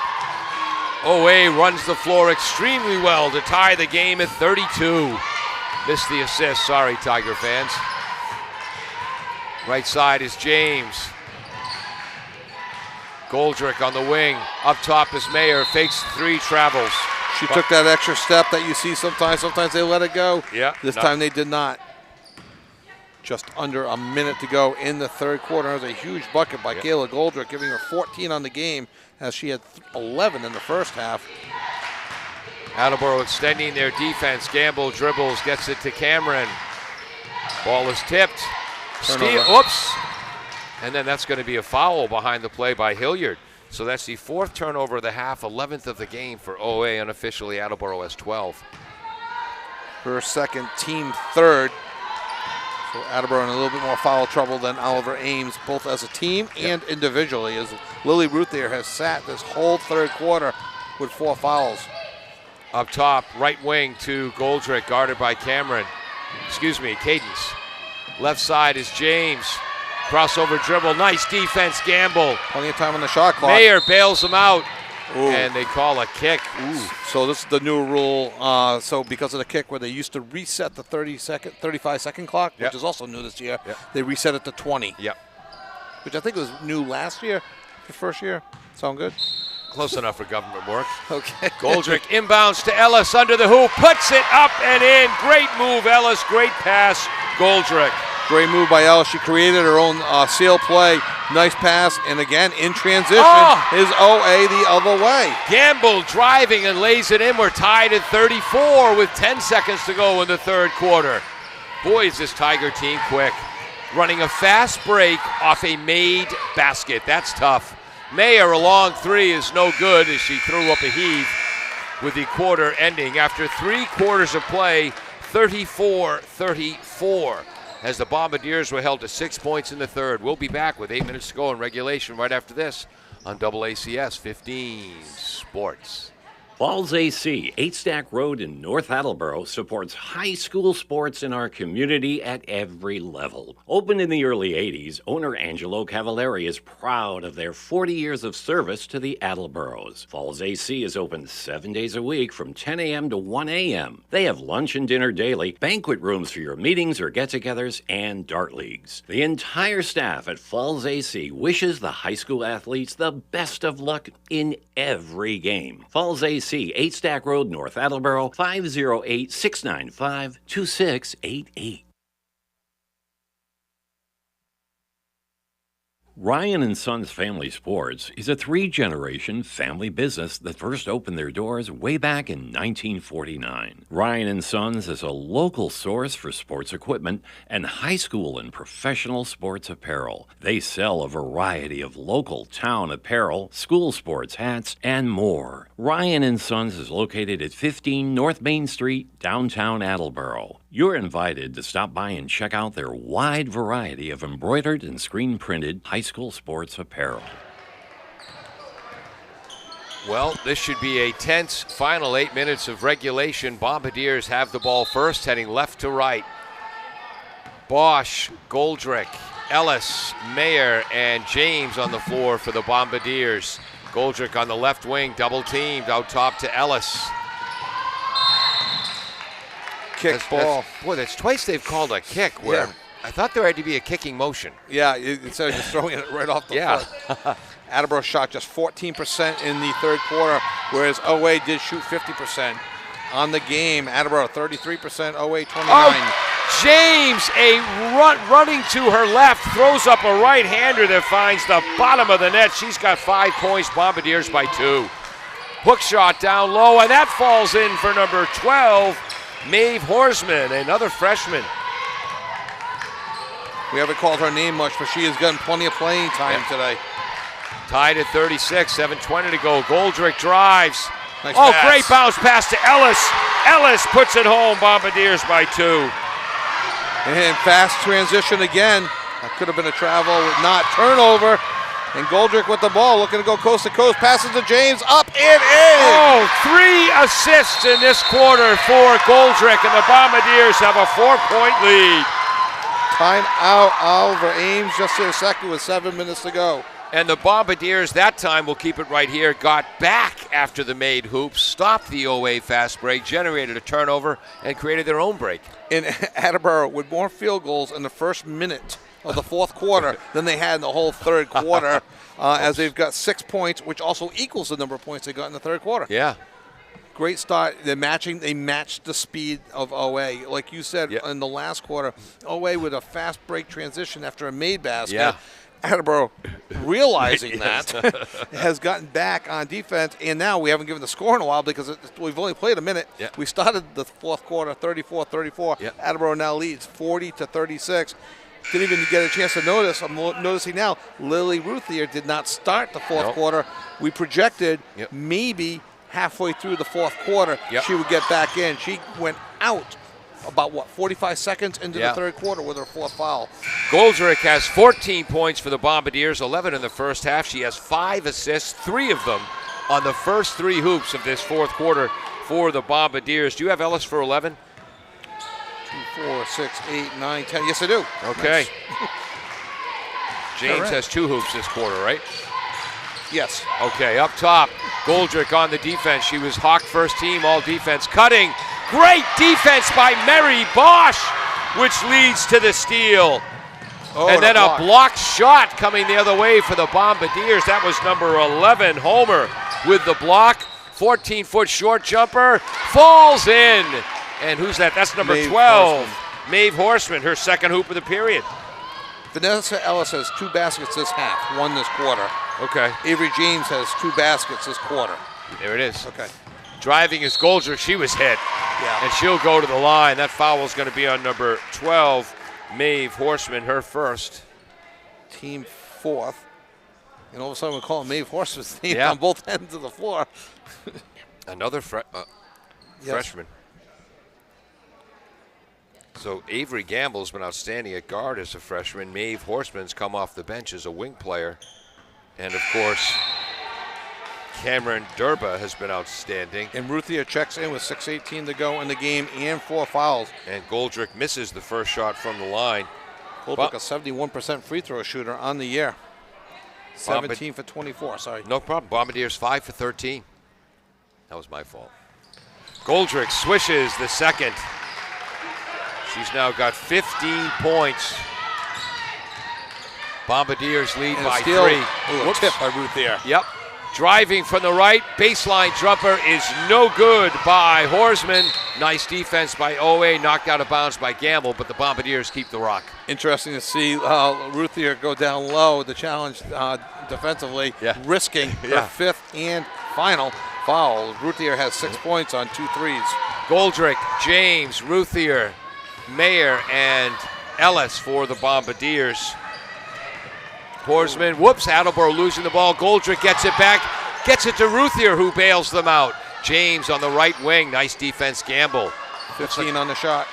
OA runs the floor extremely well to tie the game at 32. Missed the assist, sorry, Tiger fans. Right side is James. Goldrick on the wing. Up top is Mayer, fakes three, travels. She took that extra step that you see sometimes. Sometimes they let it go. Yeah. This time they did not. Just under a minute to go in the third quarter. That was a huge bucket by Kayla Goldrick, giving her 14 on the game as she had 11 in the first half. Attleboro extending their defense. Gamble dribbles, gets it to Cameron. Ball is tipped. Steal, oops. And then that's going to be a foul behind the play by Hilliard. So that's the fourth turnover of the half, 11th of the game for OA. Unofficially, Attleboro has 12. Her second, team third. So Attleboro in a little bit more foul trouble than Oliver Ames, both as a team and individually, as Lily Ruth there has sat this whole third quarter with 4 fouls. Up top, right wing to Goldrick, guarded by Cadence. Left side is James. Crossover dribble. Nice defense, Gamble. Plenty of time on the shot clock. Mayer bails him out. Ooh. And they call a kick. Ooh. So this is the new rule. So because of the kick where they used to reset the 35-second clock, Yep. which is also new this year, Yep. they reset it to 20. Yep. Which I think was new last year, the first year. Sound good? Close enough for government work. Okay. Goldrick inbounds to Ellis under the hoop. Puts it up and in. Great move, Ellis. Great pass, Goldrick. Great move by Ellis. She created her own seal play. Nice pass. And again, in transition, is OA the other way. Gamble driving and lays it in. We're tied at 34 with 10 seconds to go in the third quarter. Boy, is this Tiger team quick. Running a fast break off a made basket. That's tough. Mayer, a long three, is no good as she threw up a heave with the quarter ending. After 3 quarters of play, 34-34. As the Bombardiers were held to 6 points in the third. We'll be back with 8 minutes to go in regulation right after this on AACS 15 Sports. Falls AC, 8 Stack Road in North Attleboro, supports high school sports in our community at every level. Opened in the early 80s, owner Angelo Cavallari is proud of their 40 years of service to the Attleboros. Falls AC is open 7 days a week from 10 a.m. to 1 a.m. They have lunch and dinner daily, banquet rooms for your meetings or get-togethers, and dart leagues. The entire staff at Falls AC wishes the high school athletes the best of luck in every game. Falls AC, 8 Stack Road, North Attleboro, 508-695-2688. Ryan & Sons Family Sports is a 3-generation family business that first opened their doors way back in 1949. Ryan & Sons is a local source for sports equipment and high school and professional sports apparel. They sell a variety of local town apparel, school sports hats, and more. Ryan & Sons is located at 15 North Main Street, downtown Attleboro. You're invited to stop by and check out their wide variety of embroidered and screen-printed high school sports apparel. Well, this should be a tense final 8 minutes of regulation. Bombardiers have the ball first, heading left to right. Bosch, Goldrick, Ellis, Mayer, and James on the floor for the Bombardiers. Goldrick on the left wing, double teamed out top to Ellis. Kick ball. Boy, that's twice they've called a kick where I thought there had to be a kicking motion. Yeah, instead of just throwing it right off the foot. Attleboro shot just 14% in the third quarter, whereas OA did shoot 50% on the game. Attleboro 33%, OA 29%. Oh, James, running to her left, throws up a right-hander that finds the bottom of the net. She's got 5 points, Bombardiers by 2. Hook shot down low, and that falls in for number 12, Maeve Horsman, another freshman. We haven't called her name much, but she has gotten plenty of playing time today. Tied at 36, 7:20 to go. Goldrick drives. Nice pass. Great bounce pass to Ellis. Ellis puts it home, Bombardiers by 2. And fast transition again. That could have been a travel, not turnover. And Goldrick with the ball, looking to go coast to coast. Passes to James, up and in. Oh, 3 assists in this quarter for Goldrick, and the Bombardiers have a 4-point lead. Time out, Oliver Ames, just a second with 7 minutes to go. And the Bombardiers, that time, we'll keep it right here, got back after the made hoops, stopped the OA fast break, generated a turnover, and created their own break. In Attleboro with more field goals in the first minute of the fourth quarter than they had in the whole third quarter, as they've got 6 points, which also equals the number of points they got in the third quarter. Yeah. Great start. They matched the speed of OA. Like you said in the last quarter, OA with a fast break transition after a made basket. Yeah. Attleboro, realizing that, has gotten back on defense, and now we haven't given the score in a while because we've only played a minute. Yeah. We started the fourth quarter 34-34. Yeah. Attleboro now leads 40-36. Didn't even get a chance to notice. I'm noticing now Lily Ruthier did not start the fourth quarter. We projected maybe halfway through the fourth quarter she would get back in. She went out about, 45 seconds into the third quarter with her fourth foul. Goldrick has 14 points for the Bombardiers, 11 in the first half. She has 5 assists, 3 of them on the first 3 hoops of this fourth quarter for the Bombardiers. Do you have Ellis for 11? 2, 4, 6, 8, 9, 10. Yes, I do. Okay. Nice. James right. has 2 hoops this quarter, right? Yes. Okay, up top, Goldrick on the defense. She was Hawk first team, all defense. Cutting, great defense by Mary Bosch, which leads to the steal. Oh, and then a blocked shot coming the other way for the Bombardiers. That was number 11, Homer, with the block. 14-foot short jumper, falls in. And who's that? That's number 12, Maeve Horseman, her second hoop of the period. Vanessa Ellis has 2 baskets this half, 1 this quarter. Okay. Avery James has 2 baskets this quarter. There it is. Okay. Driving is Goldrick. She was hit. Yeah. And she'll go to the line. That foul is going to be on number 12, Maeve Horseman, her first. Team 4th. And all of a sudden we're calling Maeve Horseman's team on both ends of the floor. Another freshman. So Avery Gamble's been outstanding at guard as a freshman. Maeve Horseman's come off the bench as a wing player. And, of course, Cameron Durba has been outstanding. And Ruthier checks in with 6:18 to go in the game and 4 fouls. And Goldrick misses the first shot from the line. Goldrick, a 71% free throw shooter on the year. 17 for 24, sorry. No problem. Bombardiers 5 for 13. That was my fault. Goldrick swishes the second. She's now got 15 points. Bombardiers lead by 3. Ooh, a tip by Ruthier. Yep. Driving from the right, baseline jumper is no good by Horseman. Nice defense by OA, knocked out of bounds by Gamble, but the Bombardiers keep the rock. Interesting to see Ruthier go down low, the challenge defensively, risking her 5th and final foul. Ruthier has 6 points on 2 threes. Goldrick, James, Ruthier, Mayer, and Ellis for the Bombardiers. Horseman, Attleboro losing the ball. Goldrick gets it back, gets it to Ruthier, who bails them out. James on the right wing, nice defense, Gamble. 15 on the shot.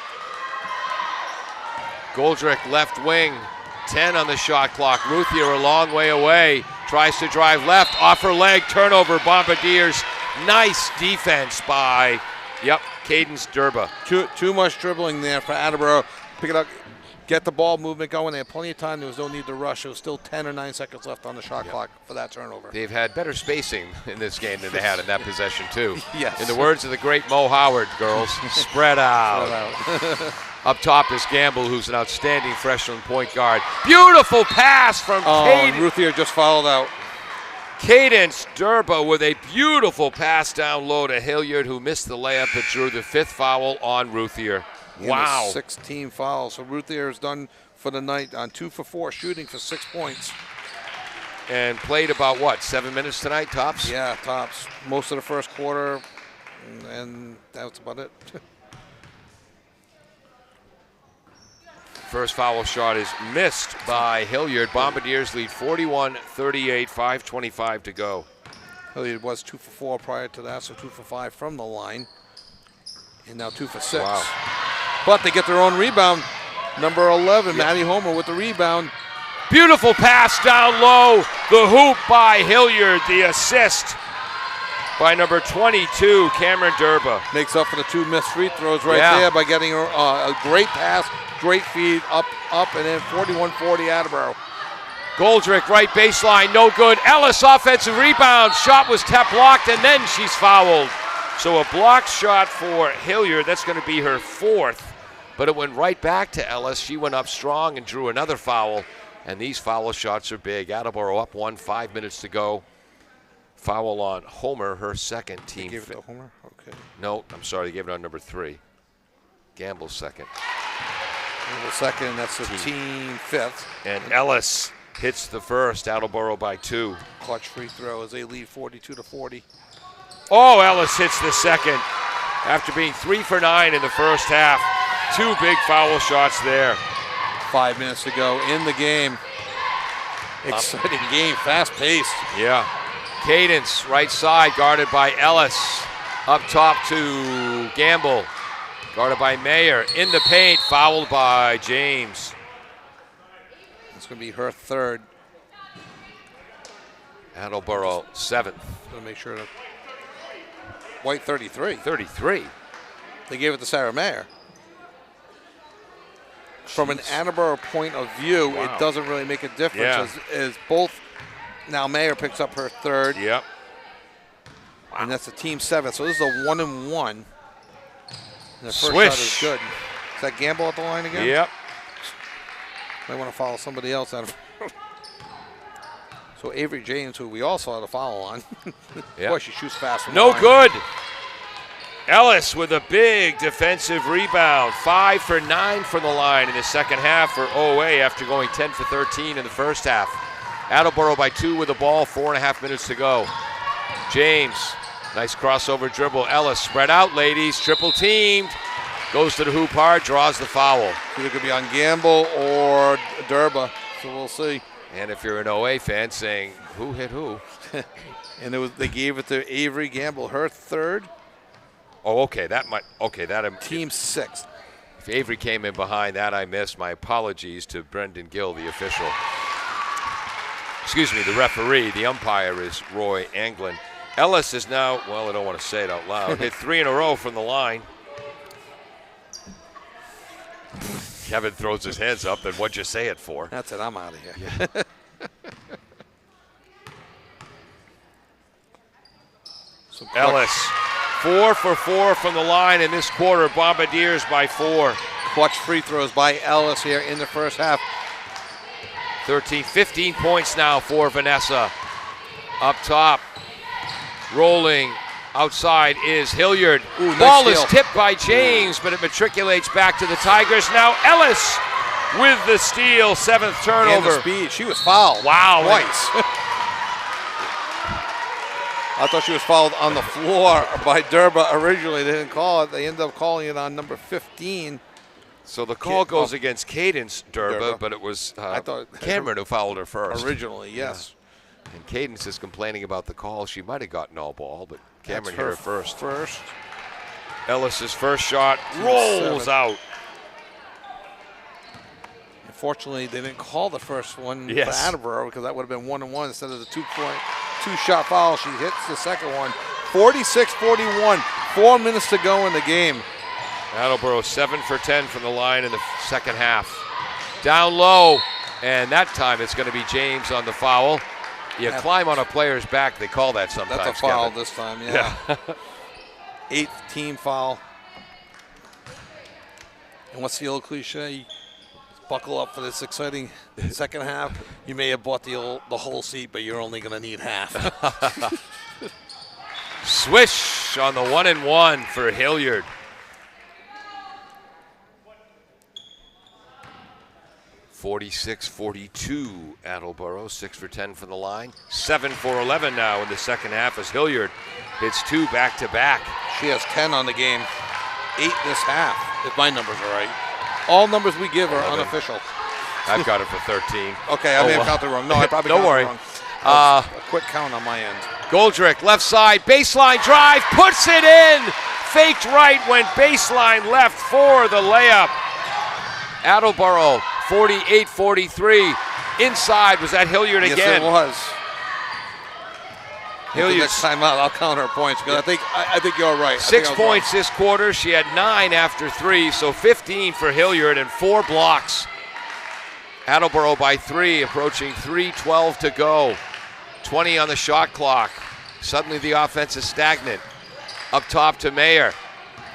Goldrick left wing, 10 on the shot clock. Ruthier a long way away, tries to drive left, off her leg, turnover, Bombardiers. Nice defense by, Cadence Durba. Too much dribbling there for Attleboro. Pick it up. Get the ball movement going. They had plenty of time. There was no need to rush. There was still 10 or 9 seconds left on the shot clock for that turnover. They've had better spacing in this game than they had in that possession, too. Yes. In the words of the great Mo Howard, girls, spread out. Up top is Gamble, who's an outstanding freshman point guard. Beautiful pass from Cadence. Ruthier just fouled out. Cadence Durba with a beautiful pass down low to Hilliard, who missed the layup but drew the 5th foul on Ruthier. Wow. 16 fouls. So Ruthier is done for the night on 2 for 4, shooting for 6 points. And played about, 7 minutes tonight, tops? Yeah, tops. Most of the first quarter, and that's about it. First foul shot is missed by Hilliard. Bombardiers lead 41-38, 5:25 to go. Hilliard was 2 for 4 prior to that, so 2 for 5 from the line. And now 2 for 6. Wow. But they get their own rebound. Number 11, Maddie Homer with the rebound. Beautiful pass down low. The hoop by Hilliard. The assist by number 22, Cameron Durba. Makes up for the 2 missed free throws there by getting a great pass, great feed, up, and then 41-40 Attleboro. Goldrick, right baseline, no good. Ellis, offensive rebound. Shot was tap blocked, and then she's fouled. So a blocked shot for Hilliard. That's going to be her 4th. But it went right back to Ellis. She went up strong and drew another foul. And these foul shots are big. Attleboro up 1, 5 minutes to go. Foul on Homer, her second team. They gave it to Homer? Okay. No, I'm sorry. They gave it on number 3. Gamble's second. Gamble's second, that's the team 5th. And Ellis hits the first. Attleboro by 2. Clutch free throw as they lead 42-40. Oh, Ellis hits the second after being 3 for 9 in the first half. 2 big foul shots there. 5 minutes to go in the game. Exciting game, fast-paced. Yeah. Cadence, right side, guarded by Ellis. Up top to Gamble, guarded by Mayer. In the paint, fouled by James. It's going to be her 3rd. Attleboro 7th. Going to make sure to White 33. 33. They gave it to Sarah Mayer. from an Attleboro point of view, Wow. it doesn't really make a difference as both. Now Mayer picks up her third. Yep. And that's a team 7. So this is a 1-1. And the first Swish. shot is good. Is that Gamble at the line again? Yep. Might want to follow somebody else out of. So Avery James, who we also had a foul on. Yep. Boy, she shoots fast. From No the line. good. Ellis with a big defensive rebound. 5 for 9 from the line in the second half for OA after going 10 for 13 in the first half. Attleboro by 2 with the ball, 4.5 minutes to go. James, nice crossover dribble. Ellis spread out, ladies, triple teamed. Goes to the hoop hard, draws the foul. Either could be on Gamble or Durba, so we'll see. And if you're an OA fan saying, who hit who? And they gave it to Avery Gamble, her third. Oh, okay, that Team 6. If Avery came in behind that, I missed. My apologies to Brendan Gill, the official. Excuse me, the referee. The umpire is Roy Anglin. Ellis is now, well, I don't want to say it out loud, hit 3 in a row from the line. Kevin throws his hands up, then what'd you say it for? That's it, I'm out of here. Yeah. Ellis, 4 for 4 from the line in this quarter. Bombardiers by 4. Clutch free throws by Ellis here in the first half. 15 points now for Vanessa. Up top, rolling outside is Hilliard. Ooh, nice Ball is steal. tipped by James, but it matriculates back to the Tigers. Now Ellis with the steal, 7th And turnover. the speed. She was fouled. Wow. Twice. I thought she was fouled on the floor by Durba originally. They didn't call it. They ended up calling it on number 15. So the call goes against Cadence Durba, but it was I thought Cameron who fouled her first. Originally, yes. And Cadence is complaining about the call. She might have gotten all ball, but Cameron hit her first. Ellis's first shot rolls 7. out. Unfortunately, they didn't call the first one Yes. for Attleboro because that would have been 1-1 instead of the 2-shot foul. She hits the second one. 46-41. 4 minutes to go in the game. Attleboro 7 for 10 from the line in the second half. Down low, and that time it's going to be James on the foul. You climb on a player's back, they call that sometimes. That's a foul Kevin. this time, yeah. 8th team foul. And what's the old cliche? Buckle up for this exciting second half. You may have bought the whole seat, but you're only going to need half. Swish on the 1-and-1 for Hilliard. (46-42) Attleboro, 6 for 10 from the line. 7 for 11 now in the second half as Hilliard hits 2 back-to-back. She has 10 on the game. 8 this half, if my numbers are right. All numbers we give are 11. unofficial. I've got it for 13. Okay, I may have counted wrong. No, I probably Don't counted worry. wrong. A quick count on my end. Goldrick, left side, baseline drive, puts it in. Faked right, went baseline left for the layup. Attleboro, 48-43. Inside, was that Hilliard again? Yes, it was. Hilliard, Next time out, I'll count her points because I think you're right. 6 points this quarter. She had 9 after 3, so 15 for Hilliard and 4 blocks. Attleboro by 3, approaching 3:12 to go. 20 on the shot clock. Suddenly the offense is stagnant. Up top to Mayer.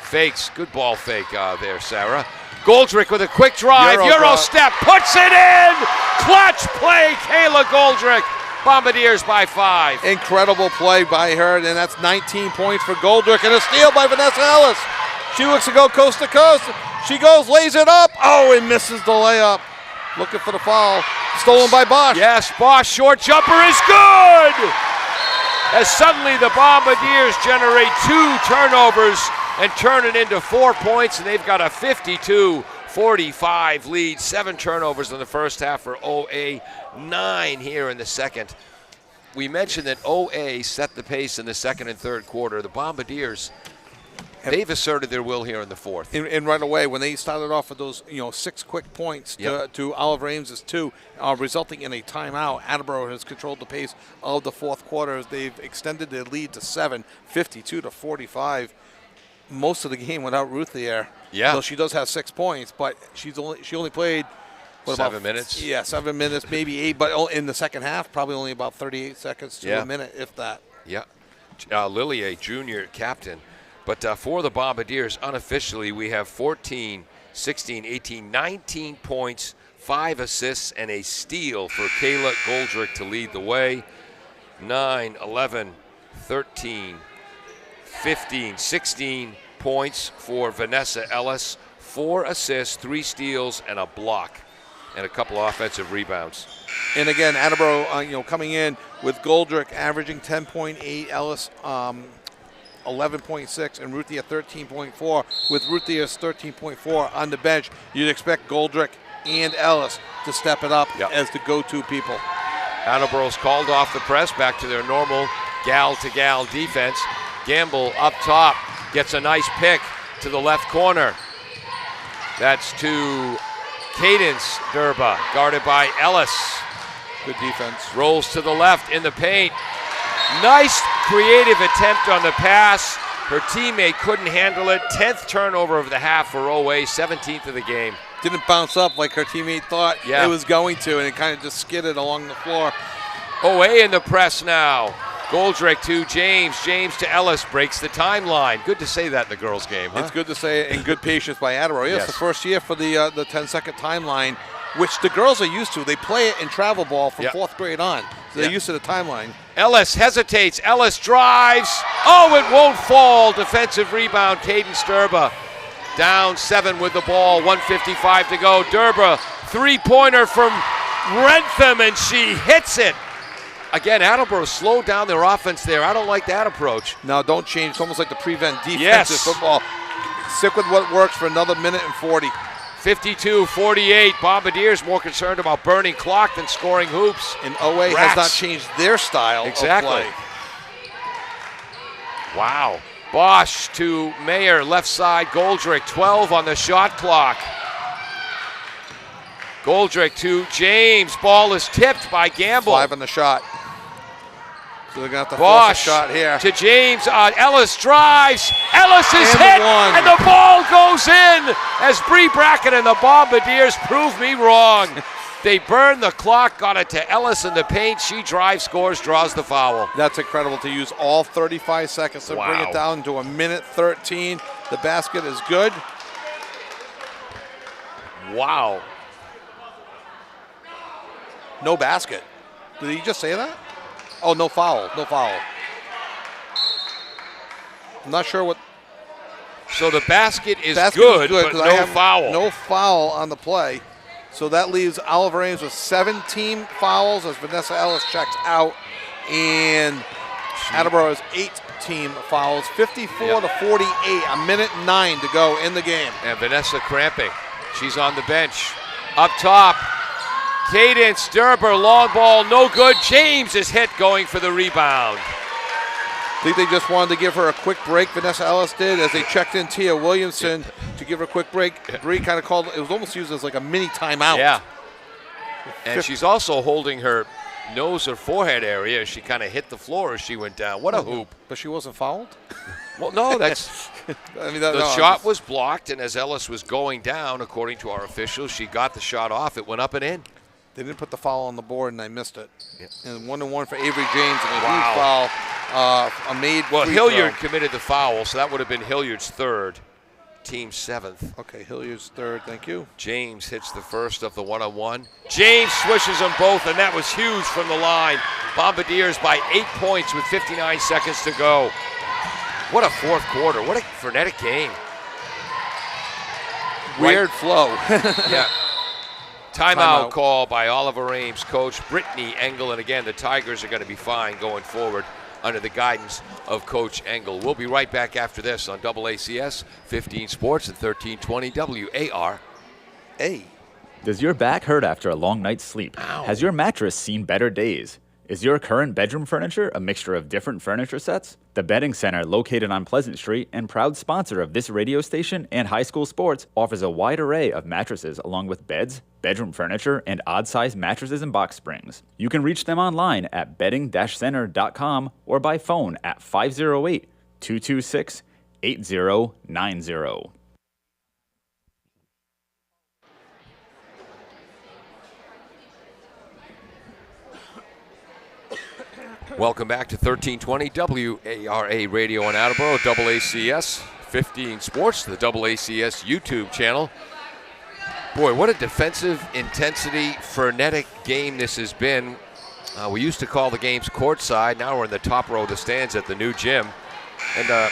Fakes. Good ball fake there, Sarah. Goldrick with a quick drive. Euro step. Puts it in. Clutch play, Kayla Goldrick. Bombardiers by 5. Incredible play by her, and that's 19 points for Goldrick, and a steal by Vanessa Ellis. She looks to go coast to coast. She goes, lays it up. Oh, and misses the layup. Looking for the foul. Stolen by Bosch. Yes, Bosch short jumper is good. As suddenly the Bombardiers generate 2 turnovers and turn it into 4 points, and they've got a 52-45 lead. 7 turnovers in the first half for OA, 9 here in the second. We mentioned that OA set the pace in the second and third quarter. The Bombardiers, they've asserted their will here in the fourth. And right away, when they started off with those 6 quick points to Oliver Ames' 2, resulting in a timeout, Attleboro has controlled the pace of the fourth quarter as they've extended their lead to 7, 52-45. most of the game without Ruth there. Yeah. So she does have 6 points, but she only played 7 minutes. Yeah, 7 minutes, maybe 8. But in the second half, probably only about 38 seconds to a minute, if that. Yeah. Lily, a junior captain. But for the Bombardiers, unofficially, we have 14, 16, 18, 19 points, 5 assists, and a steal for Kayla Goldrick to lead the way. 9, 11, 13, 15, 16 points for Vanessa Ellis. 4 assists, 3 steals, and a block, and a couple offensive rebounds. And again, Attleboro, coming in with Goldrick averaging 10.8, Ellis 11.6, and Ruthie at 13.4. With Ruthie's 13.4 on the bench, you'd expect Goldrick and Ellis to step it up as the go-to people. Attleboro's called off the press, back to their normal gal-to-gal defense. Gamble up top, gets a nice pick to the left corner. That's to Cadence Durba, guarded by Ellis. Good defense. Rolls to the left in the paint. Nice creative attempt on the pass. Her teammate couldn't handle it. 10th turnover of the half for OA, 17th of the game. Didn't bounce up like her teammate thought it was going to, and it kind of just skidded along the floor. OA in the press now. Goldrick to James. James to Ellis, breaks the timeline. Good to say that in the girls' game, huh? It's good to say it, and good patience by Attleboro. Yes, the first year for the 10-second timeline, which the girls are used to. They play it in travel ball from 4th grade on, so they're used to the timeline. Ellis hesitates. Ellis drives. Oh, it won't fall. Defensive rebound, Cadence Durba. Down 7 with the ball, 1:55 to go. Durba, three-pointer from Rentham, and she hits it. Again, Attleboro slowed down their offense there. I don't like that approach. No, don't change. It's almost like the prevent defense in football. Stick with what works for another minute and 40. 52-48. Bombardiers more concerned about burning clock than scoring hoops. And OA has not changed their style of play. Wow. Bosch to Mayer, left side. Goldrick, 12 on the shot clock. Goldrick to James. Ball is tipped by Gamble. 5 on the shot. So they're going to have to Bosch force a shot here. To James. Ellis drives. Ellis is And hit. one. And the ball goes in as Bree Brackett and the Bombardiers prove me wrong. They burn the clock, got it to Ellis in the paint. She drives, scores, draws the foul. That's incredible to use all 35 seconds to bring it down to a minute 13. The basket is good. Wow. No basket. Did he just say that? Oh, no foul. No foul. I'm not sure what. So the basket is good, but no foul. No foul on the play. So that leaves Oliver Ames with 17 fouls as Vanessa Ellis checks out. And Attleboro has 8 team fouls. 54-48, a minute 9 to go in the game. And Vanessa cramping. She's on the bench. Up top, Cadence Durber, long ball, no good. James is hit going for the rebound. I think they just wanted to give her a quick break. Vanessa Ellis did as they checked in Tia Williamson to give her a quick break. Bree kind of called it was almost used as like a mini timeout. Yeah. And she's also holding her nose or forehead area. She kind of hit the floor as she went down. What a hoop. But she wasn't fouled? Well, no, that's. I mean, the shot was blocked, and as Ellis was going down, according to our officials, she got the shot off. It went up and in. They didn't put the foul on the board, and I missed it. Yeah. And 1-1 for Avery James, and a huge foul. A made well, free Hilliard throw. committed the foul, so that would have been Hilliard's third, team 7th. Okay, Hilliard's third, thank you. James hits the first of the 1-on-1. James swishes them both, and that was huge from the line. Bombardiers by 8 points with 59 seconds to go. What a fourth quarter. What a frenetic game. Weird flow. Yeah. Timeout call by Oliver Ames coach Brittany Engel. And again, the Tigers are going to be fine going forward under the guidance of Coach Engel. We'll be right back after this on AACS 15 Sports and 1320 WARA. Does your back hurt after a long night's sleep? Ow. Has your mattress seen better days? Is your current bedroom furniture a mixture of different furniture sets? The Bedding Center, located on Pleasant Street and proud sponsor of this radio station and high school sports, offers a wide array of mattresses along with beds, bedroom furniture, and odd-sized mattresses and box springs. You can reach them online at bedding-center.com or by phone at 508-226-8888. 8090. Welcome back to 1320 WARA Radio in Attleboro, AACS 15 Sports, the AACS YouTube channel. Boy, what a defensive intensity, frenetic game this has been. We used to call the games courtside. Now we're in the top row of the stands at the new gym. And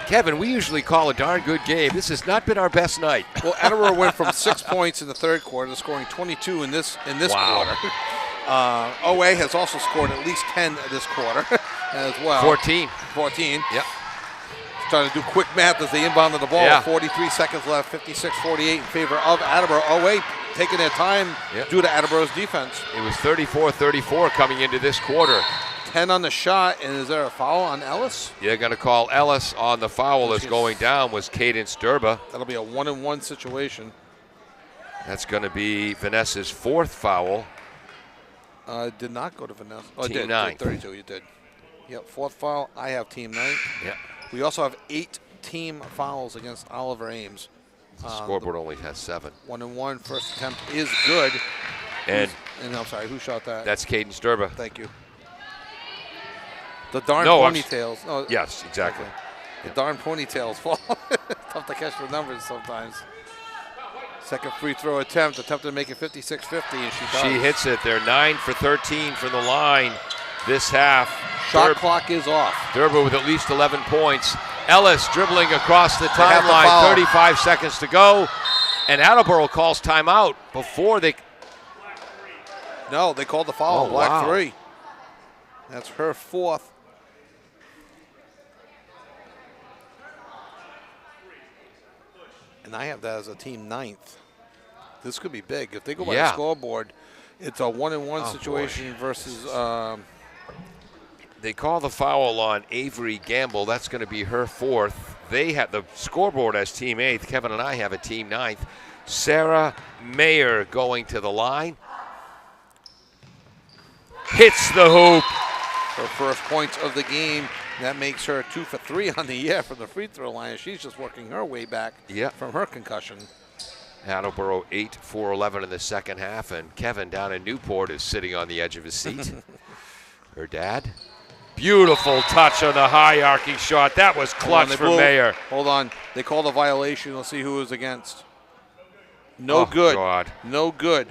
Kevin, we usually call a darn good game. This has not been our best night. Well, Attleboro went from 6 points in the third quarter to scoring 22 in this Wow. quarter. OA has also scored at least 10 this quarter as well. 14. 14. Yep. Trying to do quick math as they inbounded the ball. Yeah. 43 seconds left, 56-48 in favor of Attleboro. OA taking their time Yep. due to Attleboro's defense. It was 34-34 coming into this quarter. 10 on the shot, and is there a foul on Ellis? You're going to call Ellis on the foul as going down was Cadence Durba. That'll be a 1-and-1 situation. That's going to be Vanessa's fourth foul. Did not go to Vanessa. Oh, Team did. ninth. 32, you did. Yep, fourth foul. I have team ninth. Yeah. We also have 8 team fouls against Oliver Ames. The scoreboard only has 7. 1-and-1. First attempt is good. And I'm sorry, who shot that? that's Cadence Durba. Thank you. The darn No, ponytails. Oh, Yes, exactly. okay. The darn ponytails fall. Tough to catch the numbers sometimes. Second free throw attempted to make it 56-50, and she does. She hits it. They're 9 for 13 from the line this half. Shot clock is off. Durba with at least 11 points. Ellis dribbling across the have the timeline, foul. 35 seconds to go. And Attleboro calls timeout before they... No, they called the foul. Oh, Black wow. 3. That's her fourth. And I have that as a team ninth. This could be big. If they go by the scoreboard, it's a 1-and-1 situation versus... They call the foul on Avery Gamble. That's going to be her fourth. They have the scoreboard as team eighth. Kevin and I have a team ninth. Sarah Mayer going to the line. Hits the hoop. her first points of the game. That makes her 2 for 3 on the year from the free throw line. She's just working her way back from her concussion. Attleboro 8 for 11 in the second half, and Kevin down in Newport is sitting on the edge of his seat. Her dad. Beautiful touch on the high arcing shot. That was clutch for Mayer. Hold on. They called a violation. Let's see who it was against. No good. God. No good.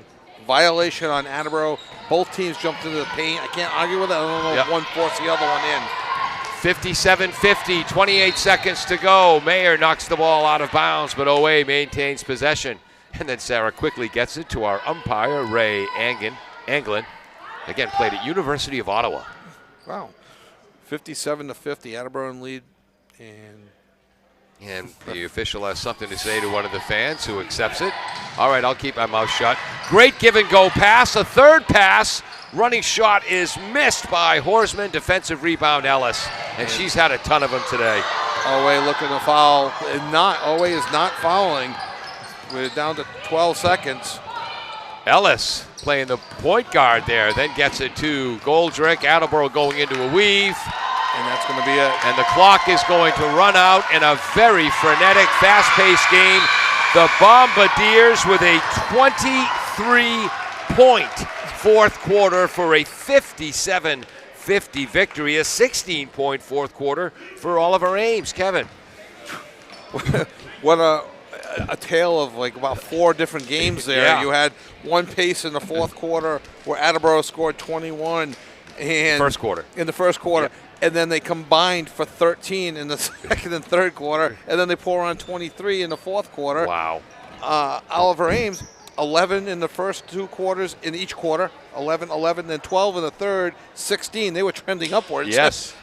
Violation on Attleboro. Both teams jumped into the paint. I can't argue with it. I don't know if one forced the other one in. 57-50, 28 seconds to go. Mayer knocks the ball out of bounds, but OA maintains possession. And then Sarah quickly gets it to our umpire, Ray Anglin. Again, played at University of Ottawa. Wow. 57-50, Attleboro in lead. And the official has something to say to one of the fans who accepts it. All right, I'll keep my mouth shut. Great give-and-go pass, a third pass. Running shot is missed by Horsman. Defensive rebound, Ellis. And she's had a ton of them today. OA looking to foul. OA is not fouling. We're down to 12 seconds. Ellis playing the point guard there, then gets it to Goldrick. Attleboro going into a weave. And that's going to be it. And the clock is going to run out in a very frenetic, fast-paced game. The Bombardiers with a 23-point fourth quarter for a 57-50 victory, a 16-point fourth quarter for Oliver Ames. Kevin. What a tale of like about 4 different games there. Yeah. You had one pace in the fourth quarter where Attleboro scored 21 and First quarter. in the first quarter. Yep. And then they combined for 13 in the second and third quarter, and then they pour on 23 in the fourth quarter. Wow. Oliver Ames, 11 in the first 2 quarters in each quarter, 11, then 12 in the third, 16. They were trending upwards. Yes.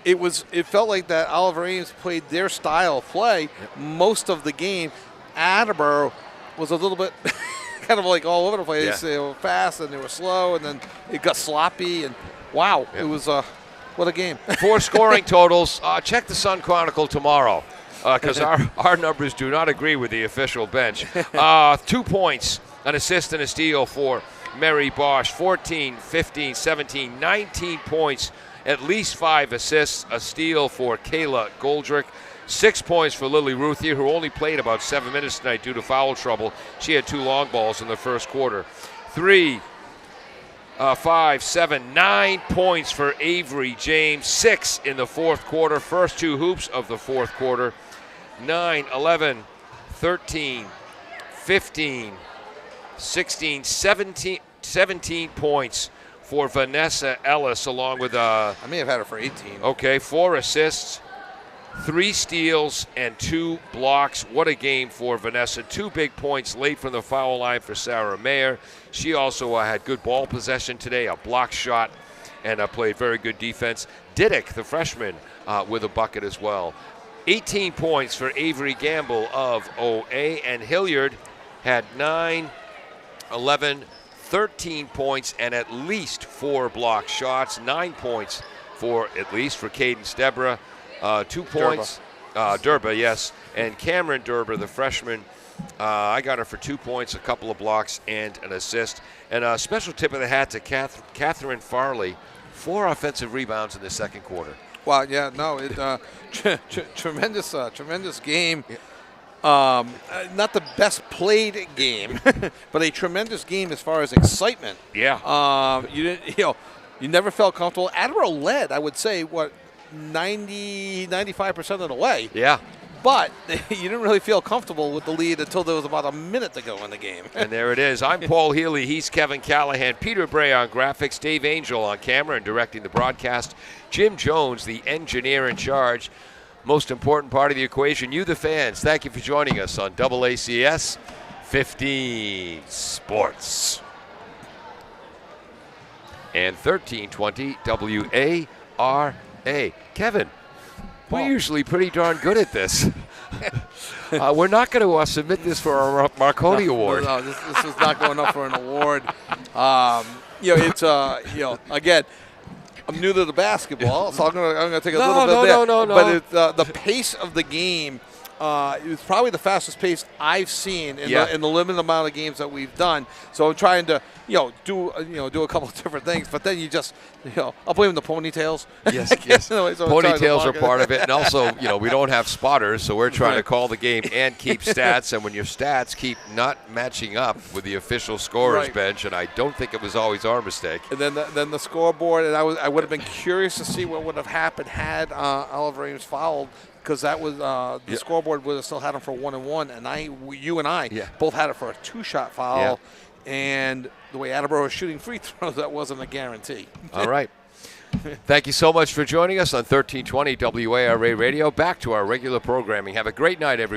It felt like that Oliver Ames played their style of play most of the game. Attleboro was a little bit kind of like all over the place. Yeah. They were fast and they were slow, and then it got sloppy. And wow, it was what a game. 4 scoring totals. Check the Sun Chronicle tomorrow because our numbers do not agree with the official bench. 2 points, an assist and a steal for Mary Bosch. 14, 15, 17, 19 points at least 5 assists, a steal for Kayla Goldrick. 6 points for Lily Ruthier, who only played about 7 minutes tonight due to foul trouble. She had 2 long balls in the first quarter. 3, 5, 7, 9 points for Avery James. 6 in the fourth quarter. First 2 hoops of the fourth quarter. 9, 11, 13, 15, 16, 17 points for Vanessa Ellis, along with I may have had her for 18. Okay, 4 assists, 3 steals, and 2 blocks. What a game for Vanessa. 2 big points late from the foul line for Sarah Mayer. She also had good ball possession today, a block shot, and played very good defense. Diddick, the freshman, with a bucket as well. 18 points for Avery Gamble of OA, and Hilliard had 9, 11, 13 points and at least 4 block shots. 9 points for Cadence Deborah. 2 points. Durba, yes. And Cameron Durba, the freshman, I got her for 2 points, a couple of blocks, and an assist. And a special tip of the hat to Catherine Farley. 4 offensive rebounds in the second quarter. Well, yeah, no, tremendous game. Not the best played game, but a tremendous game as far as excitement. Yeah. You never felt comfortable. Attleboro led, I would say, 95% of the way. Yeah. But you didn't really feel comfortable with the lead until there was about a minute to go in the game. And there it is. I'm Paul Healy. He's Kevin Callahan. Peter Bray on graphics. Dave Angel on camera and directing the broadcast. Jim Jones, the engineer in charge. Most important part of the equation, you the fans. Thank you for joining us on AACS 15 Sports. And 1320 WARA. Kevin, we're usually pretty darn good at this. We're not going to submit this for our Marconi Award. No, this is not going up for an award. Again, I'm new to the basketball, so I'm going to take a little bit there. No. But the pace of the game, it was probably the fastest pace I've seen in the limited amount of games that we've done. So I'm trying to, do a couple of different things. But then you just, I'll blame the ponytails. Yes. So Ponytails are part of it, and also, we don't have spotters, so we're trying to call the game and keep stats. And when your stats keep not matching up with the official scorer's bench, and I don't think it was always our mistake. And then the scoreboard, and I would have been curious to see what would have happened had Oliver Ames fouled. Because that was the scoreboard would have still had him for 1-1, and you and I both had it for a 2-shot foul. And the way Attleboro was shooting free throws, that wasn't a guarantee. All right. Thank you so much for joining us on 1320 WARA Radio. Back to our regular programming. Have a great night, everyone.